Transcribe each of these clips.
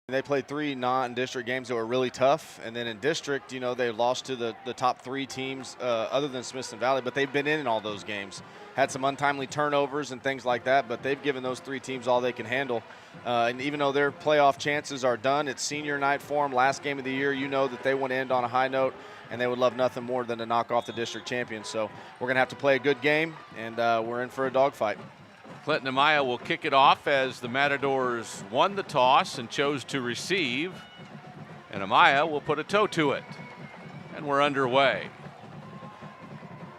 They played 3 non-district games that were really tough, and then in district, they lost to the top 3 teams other than Smithson Valley, but they've been in all those games. Had some untimely turnovers and things like that, but they've given those 3 teams all they can handle. And even though their playoff chances are done, it's senior night for them, last game of the year. You know that they want to end on a high note, and they would love nothing more than to knock off the district champions. So we're going to have to play a good game, and we're in for a dogfight. Clinton Amaya will kick it off as the Matadors won the toss and chose to receive. And Amaya will put a toe to it. And we're underway.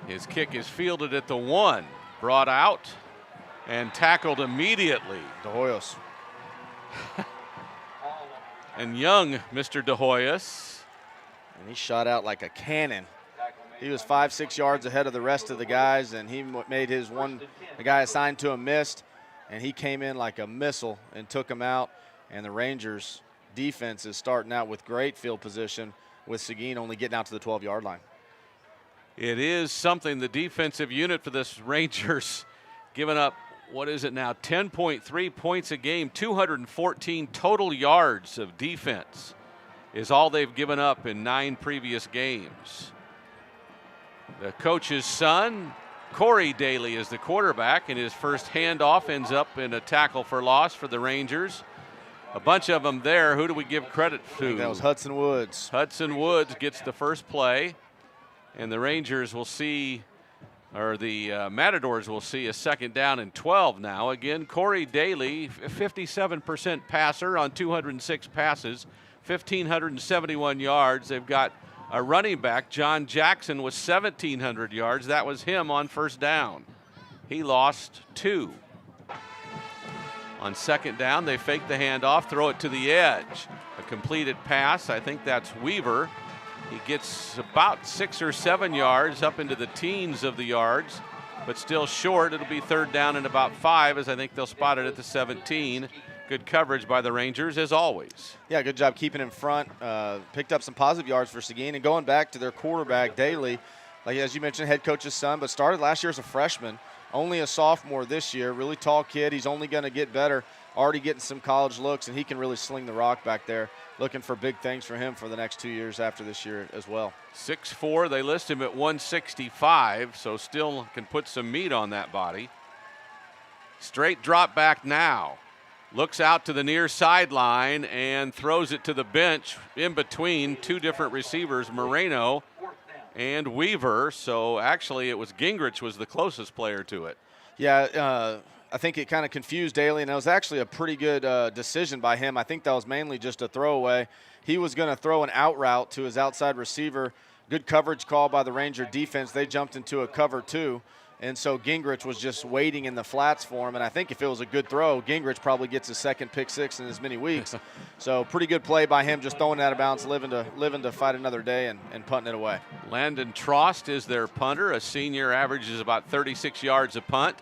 His kick is fielded at the 1, brought out and tackled immediately. De Hoyos. And young Mr. De Hoyos. And he shot out like a cannon. He was 5-6 yards ahead of the rest of the guys, and he made his one. The guy assigned to him missed, and he came in like a missile and took him out. And the Rangers defense is starting out with great field position, with Seguin only getting out to the 12-yard line. It is something. The defensive unit for this Rangers giving up, what is it now, 10.3 points a game, 214 total yards of defense is all they've given up in 9 previous games. The coach's son, Corey Daly, is the quarterback, and his first handoff ends up in a tackle for loss for the Rangers. A bunch of them there. Who do we give credit to? I think that was Hudson Woods. Hudson Woods gets the first play, and the Rangers will see, or the Matadors will see, a 2nd down and 12 now. Again, Corey Daly, 57% passer on 206 passes, 1,571 yards. They've got a running back, John Jackson, was 1,700 yards. That was him on first down. He lost 2. On 2nd down, they fake the handoff, throw it to the edge. A completed pass. I think that's Weaver. He gets about 6 or 7 yards, up into the teens of the yards, but still short. It'll be 3rd down and about 5, as I think they'll spot it at the 17. Good coverage by the Rangers, as always. Yeah, good job keeping in front. Picked up some positive yards for Seguin. And going back to their quarterback, Daly, like as you mentioned, head coach's son, but started last year as a freshman, only a sophomore this year. Really tall kid. He's only going to get better. Already getting some college looks, and he can really sling the rock back there. Looking for big things for him for the next 2 years after this year as well. 6'4", they list him at 165, so still can put some meat on that body. Straight drop back now. Looks out to the near sideline and throws it to the bench in between 2 different receivers, Moreno and Weaver. So actually it was Gingrich was the closest player to it. Yeah, I think it kind of confused Daly, and that was actually a pretty good decision by him. I think that was mainly just a throwaway. He was going to throw an out route to his outside receiver. Good coverage call by the Ranger defense. They jumped into a cover 2. And so Gingrich was just waiting in the flats for him. And I think if it was a good throw, Gingrich probably gets his 2nd pick 6 in as many weeks. So pretty good play by him, just throwing it out of bounds, living to fight another day and punting it away. Landon Trost is their punter. A senior, averages about 36 yards a punt.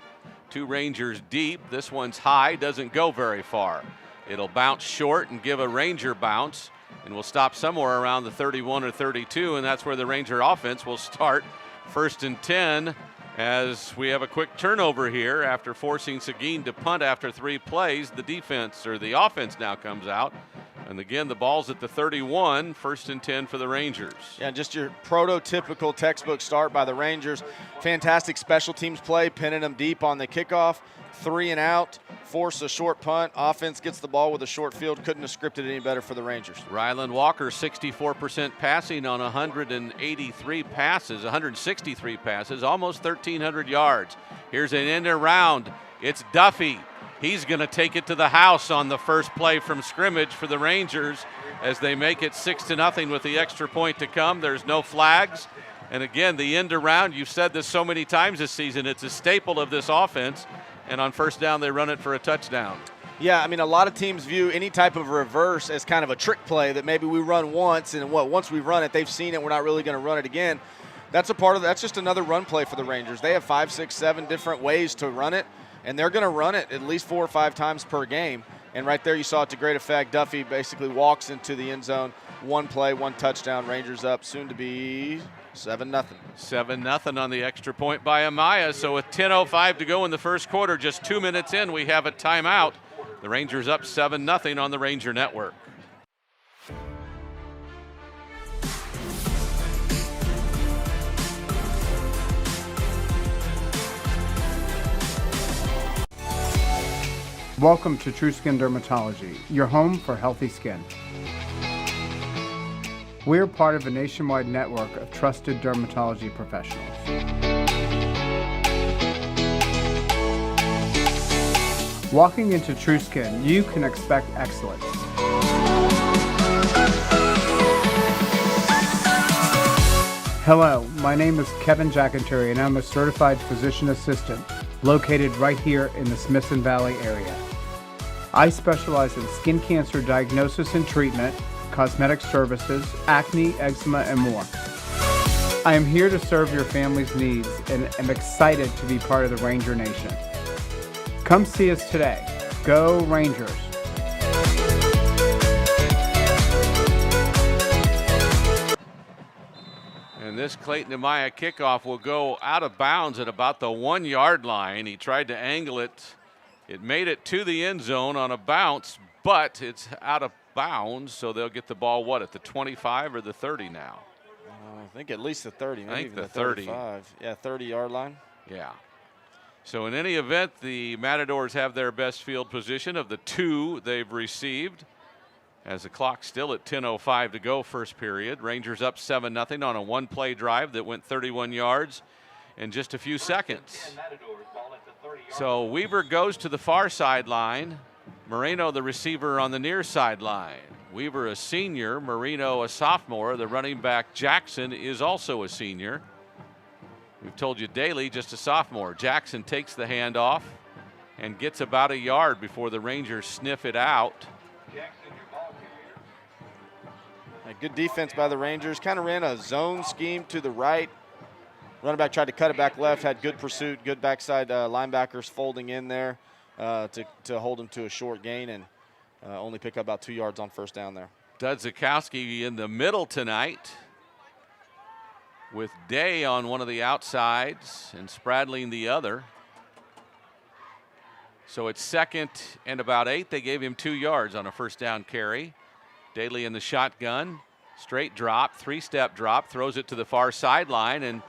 2 Rangers deep. This one's high, doesn't go very far. It'll bounce short and give a Ranger bounce, and will stop somewhere around the 31 or 32, and that's where the Ranger offense will start. 1st and 10. As we have a quick turnover here after forcing Seguin to punt after 3 plays. The defense, or the offense, now comes out. And again, the ball's at the 31, 1st and 10 for the Rangers. Yeah, just your prototypical textbook start by the Rangers. Fantastic special teams play, pinning them deep on the kickoff. 3 and out, force a short punt. Offense gets the ball with a short field. Couldn't have scripted it any better for the Rangers. Ryland Walker, 64% passing on 163 passes, 163 passes, almost 1,300 yards. Here's an end around. It's Duffy. He's going to take it to the house on the first play from scrimmage for the Rangers as they make it 6-0 with the extra point to come. There's no flags. And again, the end around, you've said this so many times this season, it's a staple of this offense. And on first down, they run it for a touchdown. Yeah, I mean, a lot of teams view any type of reverse as kind of a trick play that maybe we run once, and once we run it, they've seen it, we're not really going to run it again. That's just another run play for the Rangers. They have 5, 6, 7 different ways to run it, and they're going to run it at least 4 or 5 times per game. And right there you saw it to great effect. Duffy basically walks into the end zone. 1 play, 1 touchdown. Rangers up, soon to be 7-0. 7-0 on the extra point by Amaya. So with 10:05 to go in the first quarter, just 2 minutes in, we have a timeout. The Rangers up 7-0 on the Ranger Network. Welcome to True Skin Dermatology, your home for healthy skin. We're part of a nationwide network of trusted dermatology professionals. Walking into True Skin, you can expect excellence. Hello, my name is Kevin Jackenturi, and I'm a certified physician assistant located right here in the Smithson Valley area. I specialize in skin cancer diagnosis and treatment, cosmetic services, acne, eczema, and more. I am here to serve your family's needs and am excited to be part of the Ranger Nation. Come see us today. Go Rangers! And this Clayton Amaya kickoff will go out of bounds at about the 1 yard line. He tried to angle it. It made it to the end zone on a bounce, but it's out of bounds, so they'll get the ball, what, at the 25 or the 30 now? I think at least the 30, maybe I think even the 30. 35. Yeah, 30-yard line. Yeah. So in any event, the Matadors have their best field position of the two they've received. As the clock's still at 10:05 to go, first period. Rangers up 7-0 on a one-play drive that went 31 yards in just a few seconds. So Weaver goes to the far sideline. Moreno, the receiver, on the near sideline. Weaver, a senior. Moreno, a sophomore. The running back, Jackson, is also a senior. We've told you Daly, just a sophomore. Jackson takes the handoff and gets about a yard before the Rangers sniff it out. A good defense by the Rangers. Kind of ran a zone scheme to the right. Running back tried to cut it back left, had good pursuit, good backside linebackers folding in there to hold him to a short gain, and only pick up about 2 yards on first down there. Dudzikowski in the middle tonight with Day on one of the outsides and Spradling the other. So it's 2nd and about 8. They gave him 2 yards on a first down carry. Daly in the shotgun, straight drop, 3-step drop, throws it to the far sideline, and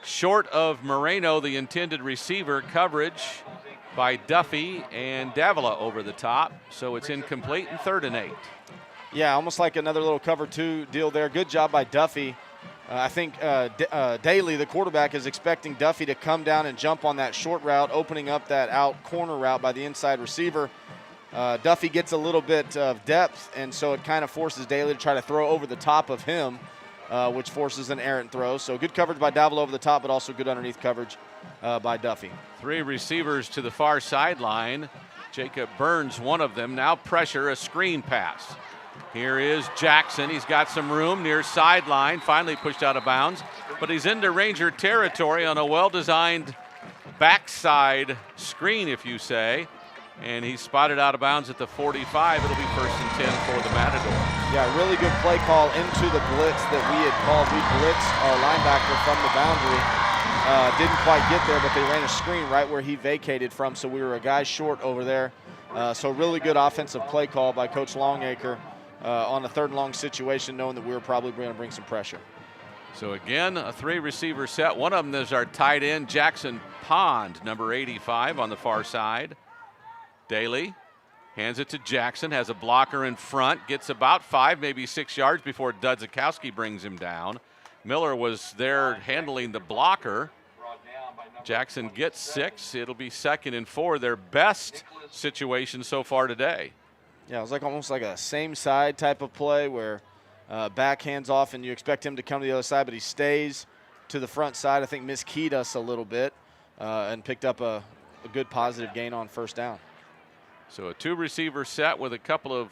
short of Moreno, the intended receiver, coverage by Duffy and Davila over the top. So it's incomplete and 3rd and 8. Yeah, almost like another little cover 2 deal there. Good job by Duffy. I think Daly, the quarterback, is expecting Duffy to come down and jump on that short route, opening up that out corner route by the inside receiver. Duffy gets a little bit of depth, and so it kind of forces Daly to try to throw over the top of him, which forces an errant throw. So good coverage by Davila over the top, but also good underneath coverage by Duffy. 3 receivers to the far sideline. Jacob Burns, one of them. Now pressure, a screen pass. Here is Jackson. He's got some room near sideline, finally pushed out of bounds, but he's into Ranger territory on a well-designed backside screen, if you say. And he's spotted out of bounds at the 45. It'll be 1st and 10 for the Matadors. Yeah, really good play call into the blitz that we had called. We blitzed our linebacker from the boundary. Didn't quite get there, but they ran a screen right where he vacated from, so we were a guy short over there. So really good offensive play call by Coach Longacre on a 3rd and long situation, knowing that we were probably going to bring some pressure. So again, a 3-receiver set. One of them is our tight end, Jackson Pond, number 85 on the far side. Daly hands it to Jackson, has a blocker in front, gets about 5, maybe 6 yards before Dudzikowski brings him down. Miller was there handling the blocker. Jackson gets 6. It'll be 2nd and 4, their best situation so far today. Yeah, it was like almost like a same side type of play where back hands off and you expect him to come to the other side, but he stays to the front side. I think miskeyed us a little bit and picked up a good positive gain on first down. So a 2-receiver set with a couple of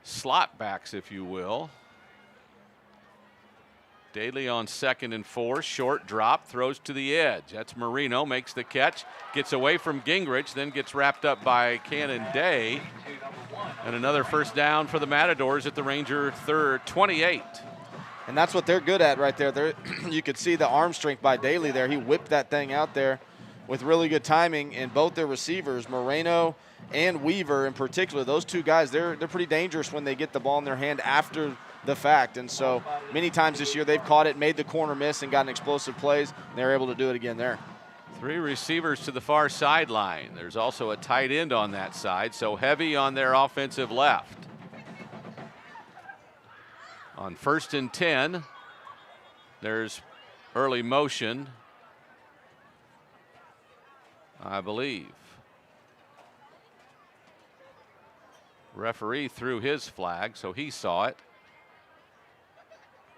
slot backs, if you will. Daly on 2nd and 4, short drop, throws to the edge. That's Moreno, makes the catch, gets away from Gingrich, then gets wrapped up by Cannon Day. And another first down for the Matadors at the Ranger 28. And that's what they're good at right there. You could see the arm strength by Daly there. He whipped that thing out there with really good timing, and both their receivers, Moreno and Weaver in particular, those two guys, they're pretty dangerous when they get the ball in their hand after the fact. And so many times this year they've caught it, made the corner miss, and gotten explosive plays. And they're able to do it again there. 3 receivers to the far sideline. There's also a tight end on that side, so heavy on their offensive left. On 1st and 10, there's early motion, I believe. Referee threw his flag, so he saw it.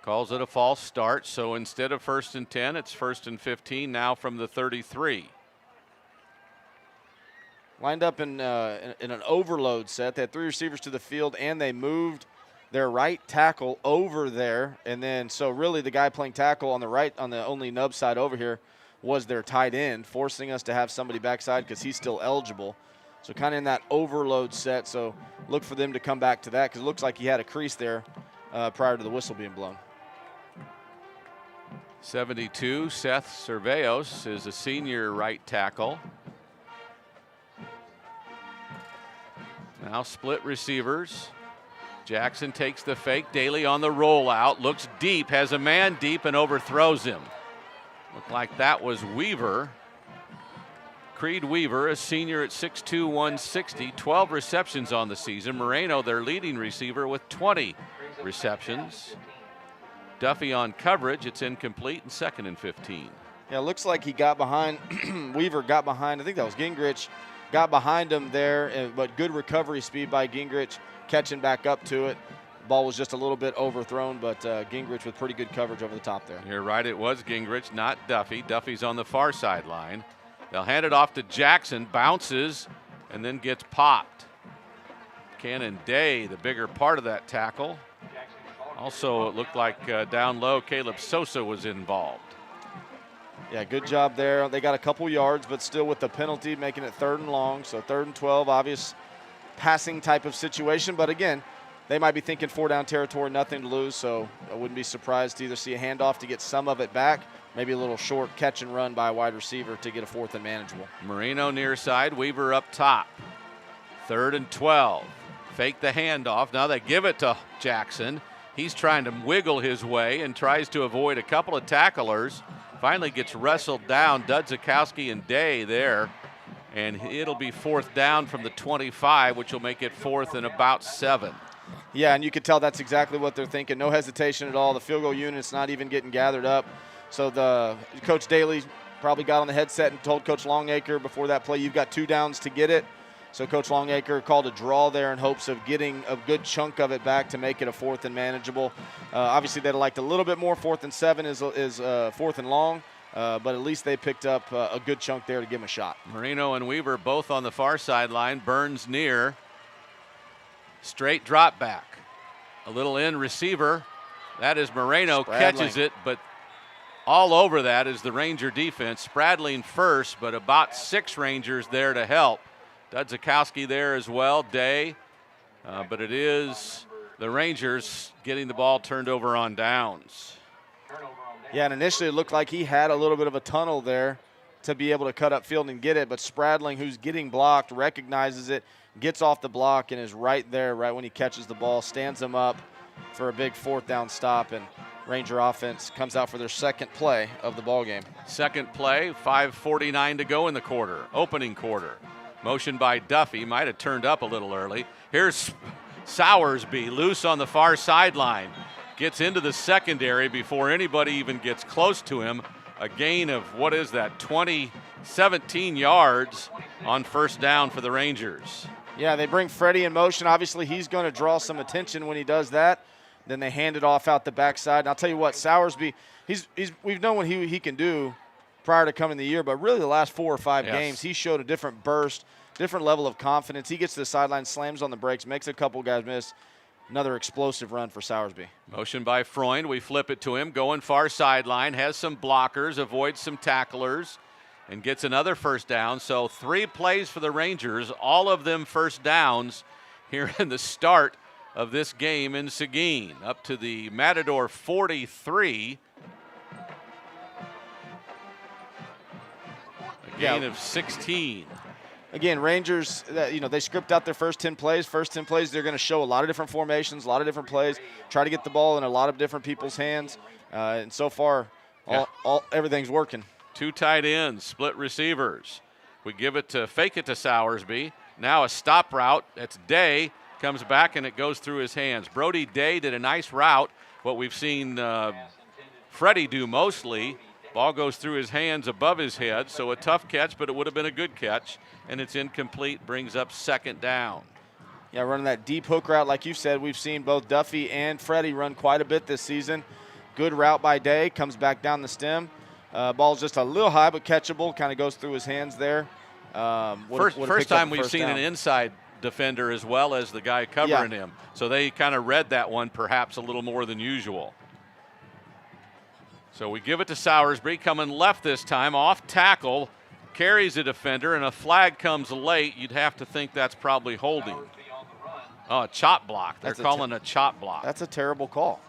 Calls it a false start, so instead of 1st and 10, it's 1st and 15 now from the 33. Lined up in an overload set. They had 3 receivers to the field, and they moved their right tackle over there. And then, so really the guy playing tackle on the right, on the only nub side over here, was their tight end, forcing us to have somebody backside because he's still eligible. So kind of in that overload set. So look for them to come back to that because it looks like he had a crease there prior to the whistle being blown. 72, Seth Cerveos is a senior right tackle. Now split receivers. Jackson takes the fake. Daly on the rollout, looks deep, has a man deep and overthrows him. Looked like that was Weaver. Creed Weaver, a senior at 6'2", 160, 12 receptions on the season. Moreno, their leading receiver, with 20 receptions. Duffy on coverage, it's incomplete, and 2nd and 15. Yeah, it looks like he got behind, Weaver got behind, I think that was Gingrich, got behind him there, but good recovery speed by Gingrich, catching back up to it. Ball was just a little bit overthrown, but Gingrich with pretty good coverage over the top there. You're right, it was Gingrich, not Duffy. Duffy's on the far sideline. They'll hand it off to Jackson, bounces, and then gets popped. Cannon Day, the bigger part of that tackle. Also, it looked like down low, Caleb Sosa was involved. Yeah, good job there. They got a couple yards, but still with the penalty, making it 3rd and long. So 3rd and 12, obvious passing type of situation. But again, they might be thinking 4-down territory, nothing to lose. So I wouldn't be surprised to either see a handoff to get some of it back, maybe a little short catch and run by a wide receiver to get a 4th and manageable. Moreno near side, Weaver up top. 3rd and 12. Fake the handoff. Now they give it to Jackson. He's trying to wiggle his way and tries to avoid a couple of tacklers. Finally gets wrestled down. Dudzikowski and Day there. And it'll be 4th down from the 25, which will make it 4th and about 7. Yeah, and you could tell that's exactly what they're thinking. No hesitation at all. The field goal unit's not even getting gathered up. So the Coach Daly probably got on the headset and told Coach Longacre before that play, you've got 2 downs to get it. So Coach Longacre called a draw there in hopes of getting a good chunk of it back to make it a 4th and manageable. Obviously, they'd have liked a little bit more. 4th and 7 is 4th and long, but at least they picked up a good chunk there to give them a shot. Moreno and Weaver both on the far sideline. Burns near. Straight drop back. A little in receiver. That is Moreno, catches it, but all over that is the Ranger defense. Spradling first, but about 6 Rangers there to help. Dudzikowski there as well, Day, but it is the Rangers getting the ball turned over on downs. Yeah, and initially it looked like he had a little bit of a tunnel there to be able to cut up field and get it, but Spradling, who's getting blocked, recognizes it, gets off the block, and is right there right when he catches the ball, stands him up for a big 4th down stop, and Ranger offense comes out for their 2nd play of the ball game. 2nd play, 5:49 to go in the quarter, opening quarter. Motion by Duffy, might have turned up a little early. Here's Sowersby, loose on the far sideline. Gets into the secondary before anybody even gets close to him. A gain of, 17 yards on 1st down for the Rangers. Yeah, they bring Freddie in motion. Obviously, he's going to draw some attention when he does that. Then they hand it off out the backside. And I'll tell you what, Sowersby, we've known what he can do prior to coming the year, but really the last 4 or 5 games, he showed a different burst, different level of confidence. He gets to the sideline, slams on the brakes, makes a couple guys miss. Another explosive run for Sowersby. Motion by Freund. We flip it to him, going far sideline, has some blockers, avoids some tacklers, and gets another 1st down. So 3 plays for the Rangers, all of them 1st downs here in the start of this game in Seguin. Up to the Matador 43. Gain of 16. Again, Rangers, they script out their first 10 plays. First 10 plays, they're going to show a lot of different formations, a lot of different plays, try to get the ball in a lot of different people's hands. And so far, everything's working. Two tight ends, split receivers. We give it to fake it to Sowersby. Now a stop route. That's Day. Comes back and it goes through his hands. Brody Day did a nice route. What we've seen Freddie do mostly. Ball goes through his hands above his head. So a tough catch, but it would have been a good catch. And it's incomplete. Brings up second down. Yeah, running that deep hook route, like you said, we've seen both Duffy and Freddie run quite a bit this season. Good route by Day, comes back down the stem. Ball's just a little high, but catchable, kind of goes through his hands there. First time we've seen an inside defender as well as the guy covering him. So they kind of read that one perhaps a little more than usual. So we give it to Sowersby, coming left this time, off tackle, carries a defender, and a flag comes late. You'd have to think that's probably holding. Oh, a chop block. They're calling a chop block. That's a terrible call.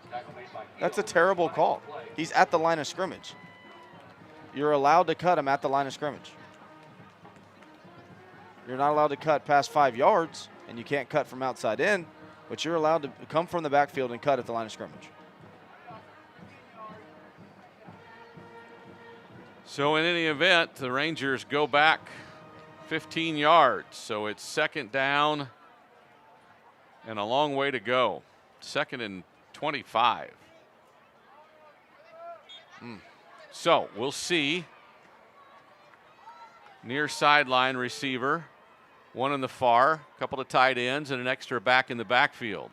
That's a terrible call. He's at the line of scrimmage. You're allowed to cut him at the line of scrimmage. You're not allowed to cut past 5 yards, and you can't cut from outside in, but you're allowed to come from the backfield and cut at the line of scrimmage. So in any event, the Rangers go back 15 yards. So it's second down and a long way to go. Second and 25. So we'll see. Near sideline receiver. One in the far, a couple of tight ends, and an extra back in the backfield.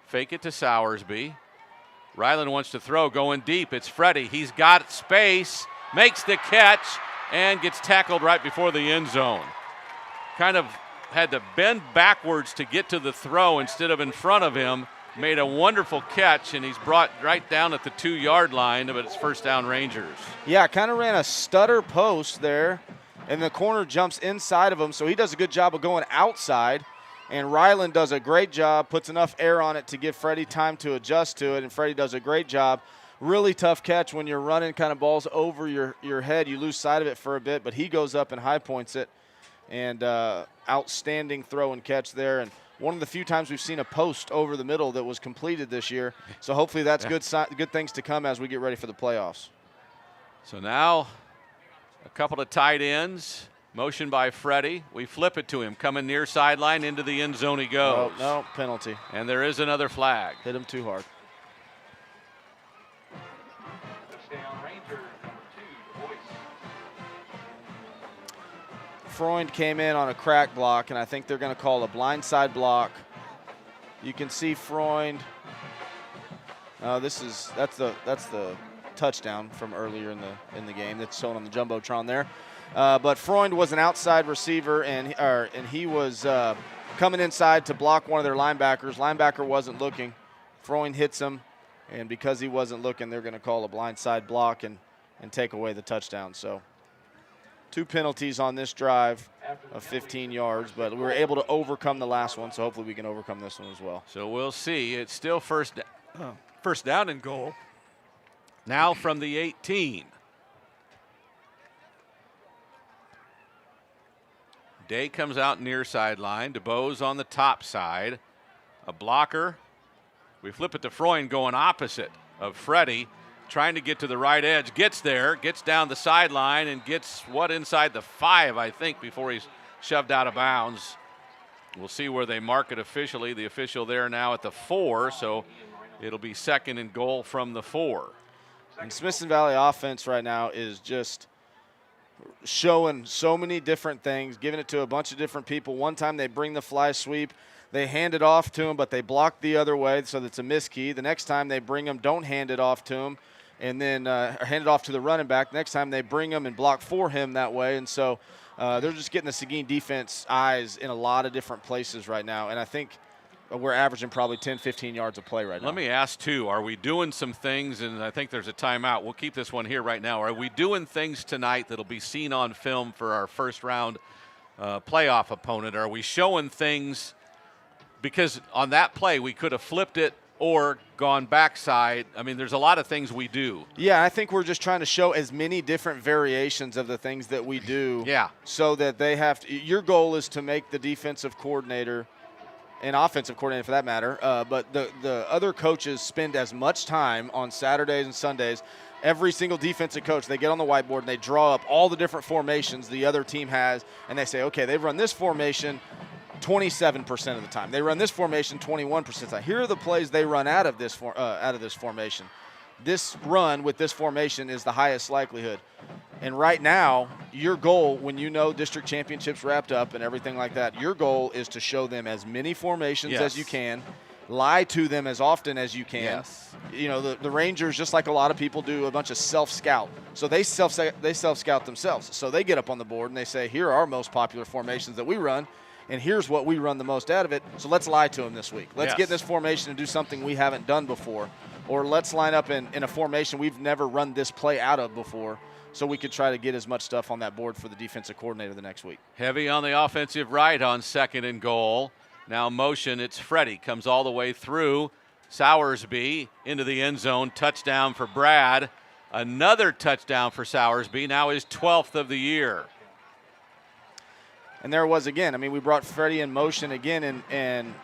Fake it to Sowersby. Ryland wants to throw, going deep. It's Freddie. He's got space, makes the catch, and gets tackled right before the end zone. Kind of had to bend backwards to get to the throw instead of in front of him. Made a wonderful catch, and he's brought right down at the 2-yard line, but it's first down Rangers. Yeah, kind of ran a stutter post there, and the corner jumps inside of him, so he does a good job of going outside. And Ryland does a great job, puts enough air on it to give Freddie time to adjust to it, and Freddie does a great job. Really tough catch when you're running kind of balls over your head. You lose sight of it for a bit, but he goes up and high points it. And outstanding throw and catch there. And one of the few times we've seen a post over the middle that was completed this year. So hopefully that's good things to come as we get ready for the playoffs. So now a couple of tight ends. Motion by Freddie. We flip it to him. Coming near sideline, into the end zone he goes. Oh, no, penalty. And there is another flag. Hit him too hard. Freund came in on a crack block, and I think they're going to call a blindside block. You can see Freund. That's the touchdown from earlier in the game that's shown on the jumbotron there. But Freund was an outside receiver, and he was coming inside to block one of their linebackers. Linebacker wasn't looking. Freund hits him, and because he wasn't looking, they're going to call a blindside block and take away the touchdown. So 2 penalties on this drive of 15 yards, but we were able to overcome the last one, so hopefully we can overcome this one as well. So we'll see. It's still first down and goal. Now from the 18. Day comes out near sideline. DeBose on the top side. A blocker. We flip it to Freund going opposite of Freddie. Trying to get to the right edge, gets there, gets down the sideline, and gets inside the 5, I think, before he's shoved out of bounds. We'll see where they mark it officially. The official there now at the 4, so it'll be second and goal from the 4. And Smithson Valley offense right now is just showing so many different things, giving it to a bunch of different people. One time they bring the fly sweep. They hand it off to him, but they block the other way, so that's a miskey. The next time they bring him, don't hand it off to him, and then hand it off to the running back. Next time they bring him and block for him that way. And so they're just getting the Seguin defense eyes in a lot of different places right now. And I think we're averaging probably 10, 15 yards of play right now. Let me ask, too, are we doing some things, and I think there's a timeout. We'll keep this one here right now. Are we doing things tonight that'll be seen on film for our first round playoff opponent? Are we showing things? Because on that play, we could have flipped it or gone backside. I mean, there's a lot of things we do. Yeah, I think we're just trying to show as many different variations of the things that we do. Yeah. So that they have to – your goal is to make the defensive coordinator and offensive coordinator for that matter, but the other coaches spend as much time on Saturdays and Sundays every single defensive coach, they get on the whiteboard and they draw up all the different formations the other team has, and they say, okay, they've run this formation 27% of the time. They run this formation 21% of the time. Here are the plays they run out of this formation. This run with this formation is the highest likelihood. And right now, your goal, when you know district championships wrapped up and everything like that, your goal is to show them as many formations as you can, lie to them as often as you can. Yes. You know, the Rangers, just like a lot of people do, a bunch of self-scout. So they self-scout themselves. So they get up on the board and they say, here are our most popular formations that we run, and here's what we run the most out of it. So let's lie to them this week. Let's get in this formation and do something we haven't done before. Or let's line up in a formation we've never run this play out of before, so we could try to get as much stuff on that board for the defensive coordinator the next week. Heavy on the offensive right on 2nd and goal. Now motion, it's Freddie. Comes all the way through. Sowersby into the end zone. Touchdown for Brad. Another touchdown for Sowersby. Now his 12th of the year. And there it was again. I mean, we brought Freddie in motion again, and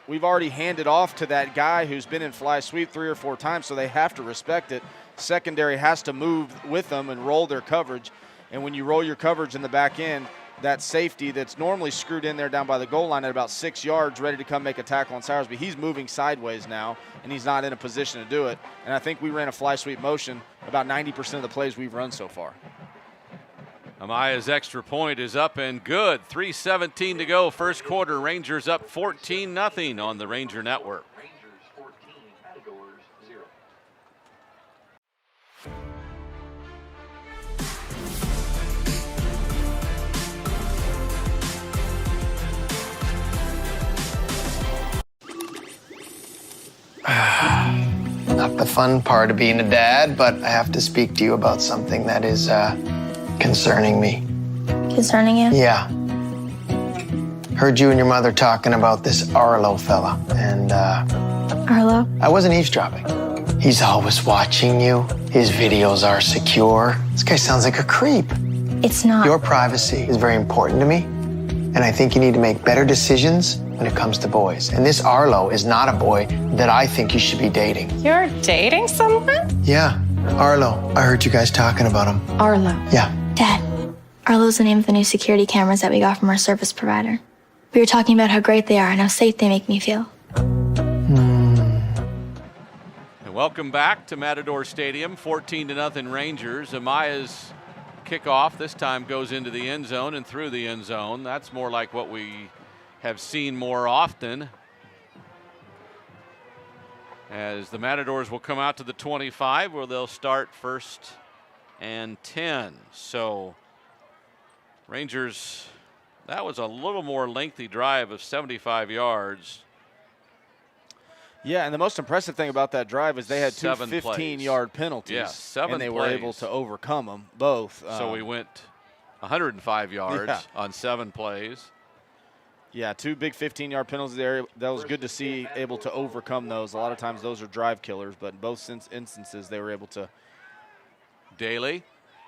we've already handed off to that guy who's been in fly sweep 3 or 4 times, so they have to respect it. Secondary has to move with them and roll their coverage. And when you roll your coverage in the back end, that safety that's normally screwed in there down by the goal line at about 6 yards, ready to come make a tackle on Sowersby, he's moving sideways now, and he's not in a position to do it. And I think we ran a fly sweep motion about 90% of the plays we've run so far. Amaya's extra point is up and good. 3:17 to go, first quarter. Rangers up 14-0 on the Ranger Network. Rangers 14, Matadors 0. Not the fun part of being a dad, but I have to speak to you about something that is concerning me. Concerning you? Yeah. Heard you and your mother talking about this Arlo fella, and Arlo? I wasn't eavesdropping. He's always watching you. His videos are secure. This guy sounds like a creep. It's not. Your privacy is very important to me, and I think you need to make better decisions when it comes to boys. And this Arlo is not a boy that I think you should be dating. You're dating someone? Yeah, Arlo. I heard you guys talking about him. Arlo. Yeah. Dad, Arlo's the name of the new security cameras that we got from our service provider. We were talking about how great they are and how safe they make me feel. And welcome back to Matador Stadium. 14-0 Rangers. Amaya's kickoff this time goes into the end zone and through the end zone. That's more like what we have seen more often, as the Matadors will come out to the 25 where they'll start 1st and 10. So Rangers, that was a little more lengthy drive of 75 yards. Yeah, and the most impressive thing about that drive is they had 2 15-yard penalties. Yeah, 7 and they plays. were able to overcome them both. So we went 105 yards on 7 plays. Yeah, 2 big 15-yard penalties there. That was good to see, able to overcome those. A lot of times those are drive killers, but in both instances they were able to. Daly,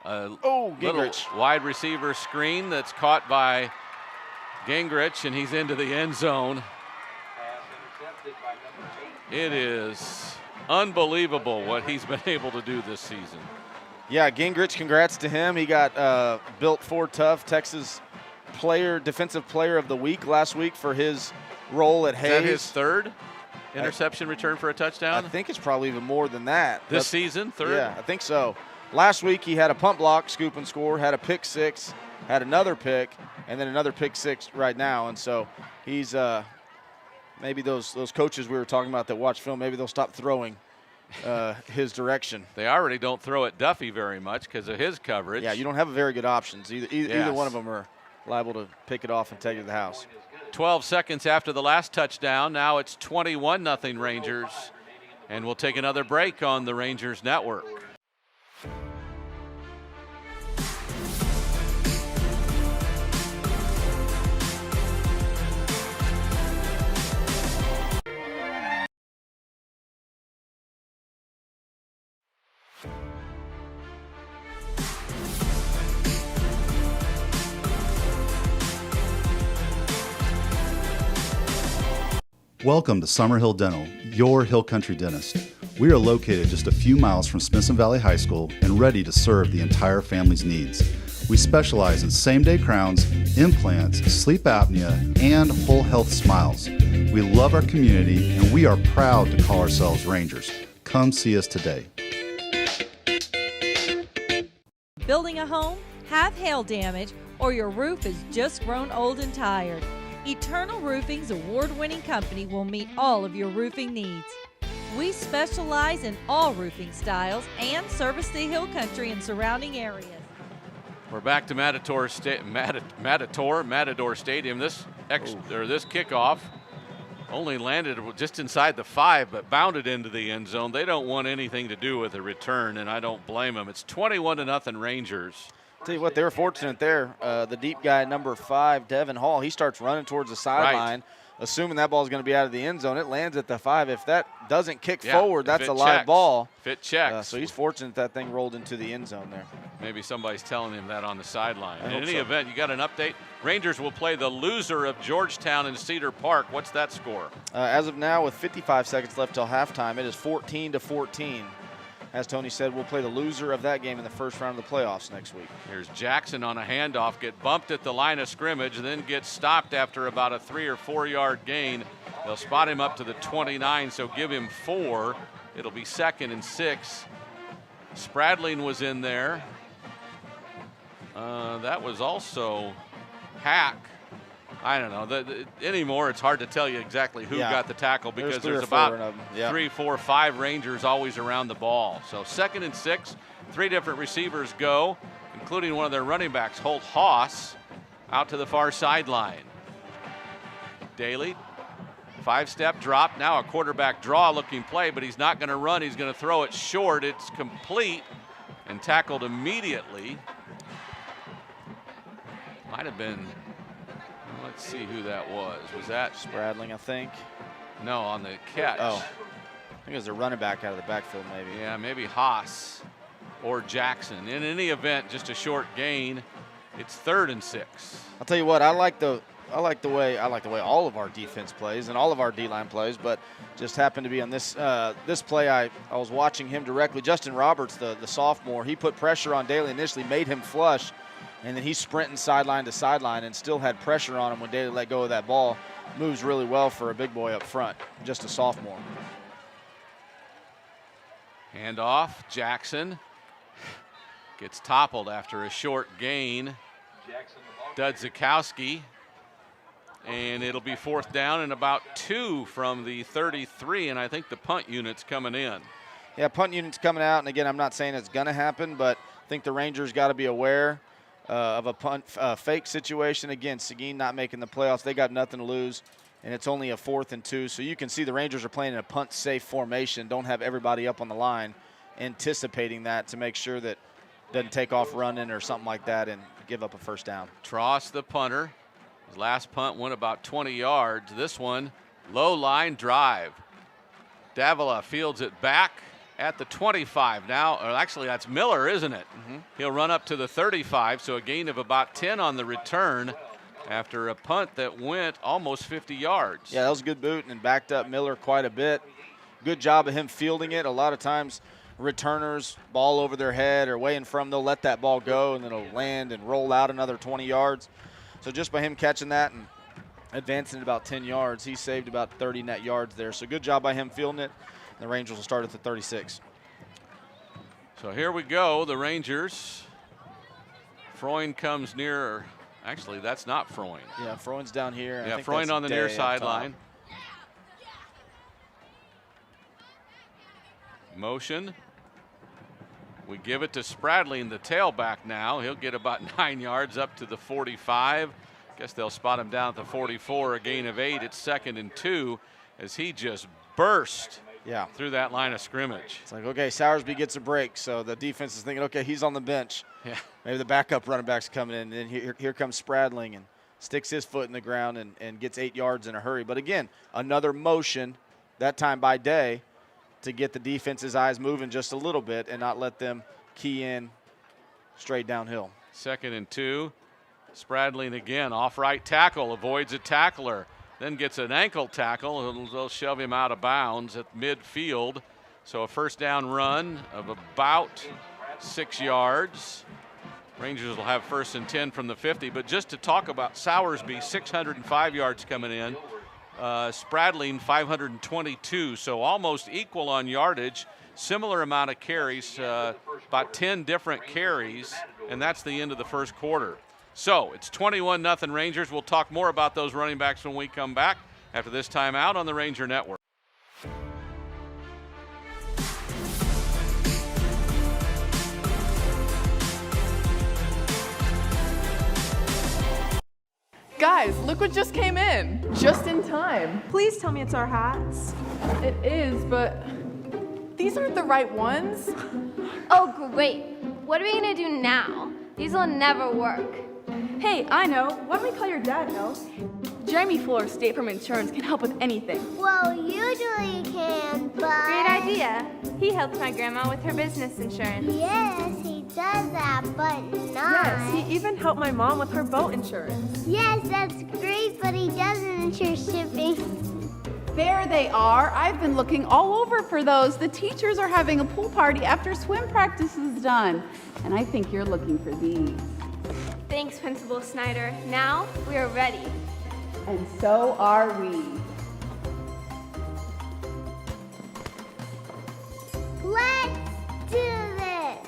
Gingrich. little wide receiver screen that's caught by Gingrich, and he's into the end zone. It is unbelievable what he's been able to do this season. Yeah, Gingrich, congrats to him. He got built Ford Tough Texas defensive player of the week last week for his role at Hayes. Is that his 3rd interception return for a touchdown? I think it's probably even more than that. This season, 3rd? Yeah, I think so. Last week he had a punt block, scoop and score, had a pick 6, had another pick, and then another pick 6 right now. And so he's maybe those coaches we were talking about that watch film, maybe they'll stop throwing his direction. They already don't throw at Duffy very much because of his coverage. Yeah, you don't have very good options. Either one of them are liable to pick it off and take it to the house. 12 seconds after the last touchdown. Now it's 21-0 Rangers. And we'll take another break on the Rangers Network. Welcome to Summerhill Dental, your Hill Country dentist. We are located just a few miles from Smithson Valley High School and ready to serve the entire family's needs. We specialize in same-day crowns, implants, sleep apnea, and whole health smiles. We love our community and we are proud to call ourselves Rangers. Come see us today. Building a home, have hail damage, or your roof is just grown old and tired. Eternal Roofing's award-winning company will meet all of your roofing needs. We specialize in all roofing styles and service the hill country and surrounding areas. We're back to Matador Stadium. This kickoff only landed just inside the 5, but bounded into the end zone. They don't want anything to do with a return, and I don't blame them. It's 21-0 Rangers. Tell you what, they were fortunate there. The deep guy, number 5, Devin Hall, he starts running towards the sideline, assuming that ball is going to be out of the end zone. It lands at the 5. If that doesn't kick forward, that's a live ball. If it checks. So he's fortunate that thing rolled into the end zone there. Maybe somebody's telling him that on the sideline. In any event, you got an update. Rangers will play the loser of Georgetown in Cedar Park. What's that score? As of now, with 55 seconds left till halftime, it is 14-14. As Tony said, we'll play the loser of that game in the first round of the playoffs next week. Here's Jackson on a handoff, get bumped at the line of scrimmage, and then get stopped after about a 3 or 4 yard gain. They'll spot him up to the 29, so give him 4. It'll be 2nd and 6. Spradling was in there. That was also Hack. I don't know. Anymore, it's hard to tell you exactly who got the tackle because there's about 3, 4, 5 Rangers always around the ball. So 2nd and 6, 3 different receivers go, including one of their running backs, Holt Haas, out to the far sideline. Daly, 5-step drop, now a quarterback draw looking play, but he's not going to run. He's going to throw it short. It's complete and tackled immediately. Might have been. Let's see who that was. Was that Spradling, I think? No, on the catch. Oh, I think it was a running back out of the backfield, maybe. Yeah, maybe Haas or Jackson. In any event, just a short gain. It's 3rd and 6. I'll tell you what, I like the way all of our defense plays and all of our D-line plays, but just happened to be on this this play. I was watching him directly. Justin Roberts, the sophomore, he put pressure on Daly initially, made him flush. And then he's sprinting sideline to sideline and still had pressure on him when Daly let go of that ball. Moves really well for a big boy up front, just a sophomore. Handoff, Jackson gets toppled after a short gain. Dudzikowski, and it'll be 4th down and about 2 from the 33, and I think the punt unit's coming in. Yeah, punt unit's coming out, and again, I'm not saying it's going to happen, but I think the Rangers got to be aware of a punt fake situation. Again, Seguin not making the playoffs. They got nothing to lose, and it's only a 4th and 2. So you can see the Rangers are playing in a punt-safe formation, don't have everybody up on the line, anticipating that to make sure that doesn't take off running or something like that and give up a first down. Tross, the punter. His last punt went about 20 yards. This one, low line drive. Davila fields it back at the 25 now, or actually that's Miller, isn't it? He'll run up to the 35, so a gain of about 10 on the return after a punt that went almost 50 yards. Yeah, that was a good boot and backed up Miller quite a bit. Good job of him fielding it. A lot of times returners, ball over their head or way in front, they'll let that ball go and then it'll land and roll out another 20 yards. So just by him catching that and advancing it about 10 yards, he saved about 30 net yards there. So good job by him fielding it. The Rangers will start at the 36. So here we go, the Rangers. Freund comes near. Actually, that's not Freund. Yeah, Freund's down here. Yeah, Freund on the near sideline. Motion. We give it to Spradling, the tailback now. He'll get about 9 yards up to the 45. Guess they'll spot him down at the 44, a gain of 8. It's 2nd and 2 as he just burst through that line of scrimmage. It's like, okay, Soursby gets a break, so the defense is thinking, okay, he's on the bench. Yeah. Maybe the backup running back's coming in, and then here comes Spradling and sticks his foot in the ground and gets 8 yards in a hurry. But again, another motion, that time by Day, to get the defense's eyes moving just a little bit and not let them key in straight downhill. 2nd and 2. Spradling again, off right tackle, avoids a tackler, then gets an ankle tackle. They'll shove him out of bounds at midfield. So a first down run of about 6 yards. Rangers will have 1st and 10 from the 50. But just to talk about Sowersby, 605 yards coming in. Spradling 522, so almost equal on yardage. Similar amount of carries, about 10 different carries, and that's the end of the first quarter. So it's 21-0 Rangers. We'll talk more about those running backs when we come back after this timeout on the Ranger Network. Guys, look what just came in. Just in time. Please tell me it's our hats. It is, but these aren't the right ones. Oh, great. What are we gonna do now? These will never work. Hey, I know. Why don't we call your dad, no? Jeremy Fuller, State Farm Insurance, can help with anything. Well, usually you can, but... Great idea. He helps my grandma with her business insurance. Yes, he does that, but not. Yes, he even helped my mom with her boat insurance. Yes, that's great, but he doesn't insure shipping. There they are. I've been looking all over for those. The teachers are having a pool party after swim practice is done. And I think you're looking for these. Thanks, Principal Snyder. Now we are ready. And so are we. Let's do this.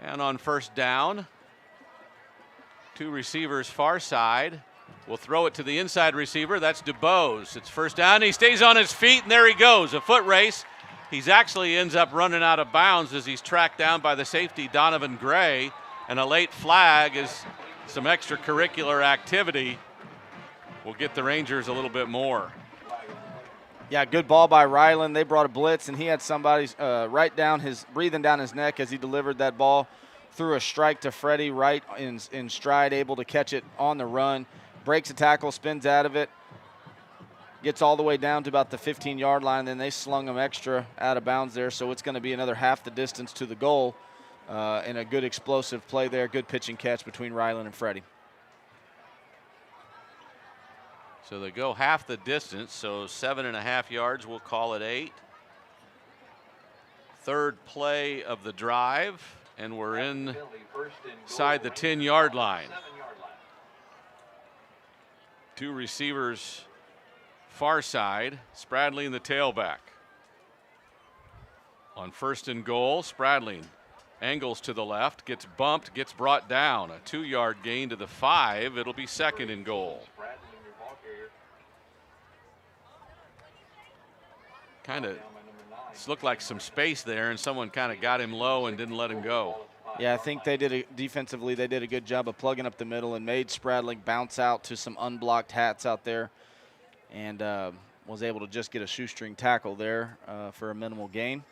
And on first down, 2 receivers far side. We'll throw it to the inside receiver. That's DuBose. It's first down. He stays on his feet, and there he goes. A foot race. He's actually ends up running out of bounds as he's tracked down by the safety, Donovan Gray. And a late flag is some extracurricular activity. Will get the Rangers a little bit more. Yeah, good ball by Ryland. They brought a blitz, and he had somebody breathing down his neck as he delivered that ball. Threw a strike to Freddie right in stride, able to catch it on the run. Breaks a tackle, spins out of it. Gets all the way down to about the 15-yard line, and then they slung him extra out of bounds there, so it's going to be another half the distance to the goal. And a good explosive play there, good pitch and catch between Ryland and Freddie. So they go half the distance, so 7.5 yards, we'll call it 8. Third play of the drive, and we're inside the 10-yard line. 2 receivers far side, Spradling the tailback. On 1st and goal, Spradling angles to the left, gets bumped, gets brought down. A 2-yard gain to the 5. It'll be 2nd and goal. Kind of looked like some space there, and someone kind of got him low and didn't let him go. Yeah, I think defensively they did a good job of plugging up the middle and made Spradling bounce out to some unblocked hats out there, and was able to just get a shoestring tackle there for a minimal gain.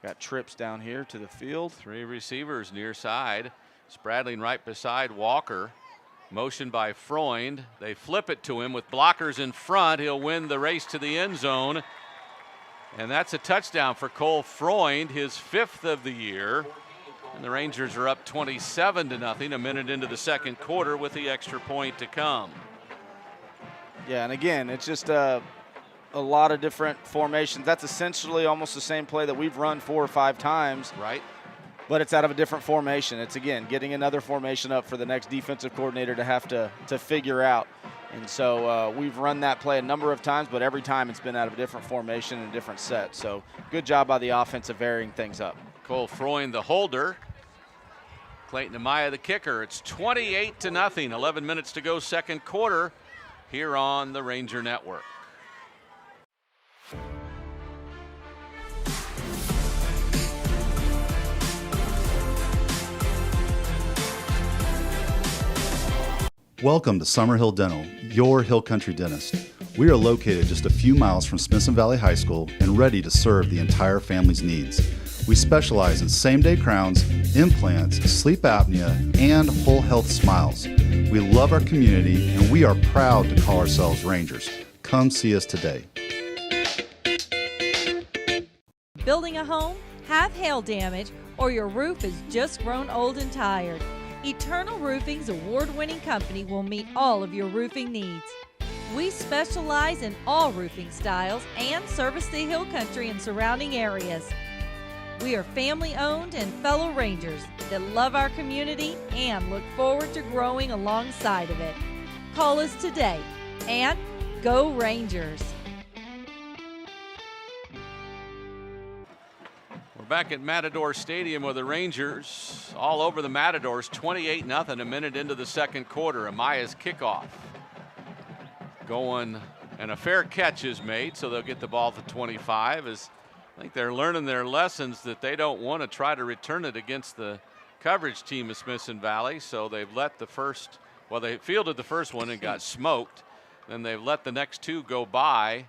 Got trips down here to the field. 3 receivers near side. Spradling right beside Walker. Motion by Freund. They flip it to him with blockers in front. He'll win the race to the end zone. And that's a touchdown for Cole Freund, his 5th of the year. And the Rangers are up 27-0, a minute into the second quarter with the extra point to come. Yeah, and again, it's just a lot of different formations. That's essentially almost the same play that we've run 4 or 5 times. Right. But it's out of a different formation. It's, again, getting another formation up for the next defensive coordinator to have to figure out. And so we've run that play a number of times, but every time it's been out of a different formation and a different set. So good job by the offense of varying things up. Cole Freund, the holder. Clayton Amaya, the kicker. It's 28-0, 11 minutes to go, second quarter here on the Ranger Network. Welcome to Summerhill Dental, your Hill Country dentist. We are located just a few miles from Smithson Valley High School and ready to serve the entire family's needs. We specialize in same-day crowns, implants, sleep apnea, and whole health smiles. We love our community and we are proud to call ourselves Rangers. Come see us today. Building a home, have hail damage, or your roof is just grown old and tired. Eternal Roofing's award-winning company will meet all of your roofing needs. We specialize in all roofing styles and service the Hill Country and surrounding areas. We are family-owned and fellow Rangers that love our community and look forward to growing alongside of it. Call us today and go Rangers! We're back at Matador Stadium with the Rangers all over the Matadors, 28-0 a minute into the second quarter. Amaya's kickoff going, and a fair catch is made, so they'll get the ball to 25. As I think they're learning their lessons that they don't want to try to return it against the coverage team of Smithson Valley, so they've let the first, well, they fielded the first one and got smoked. Then they've let the next two go by.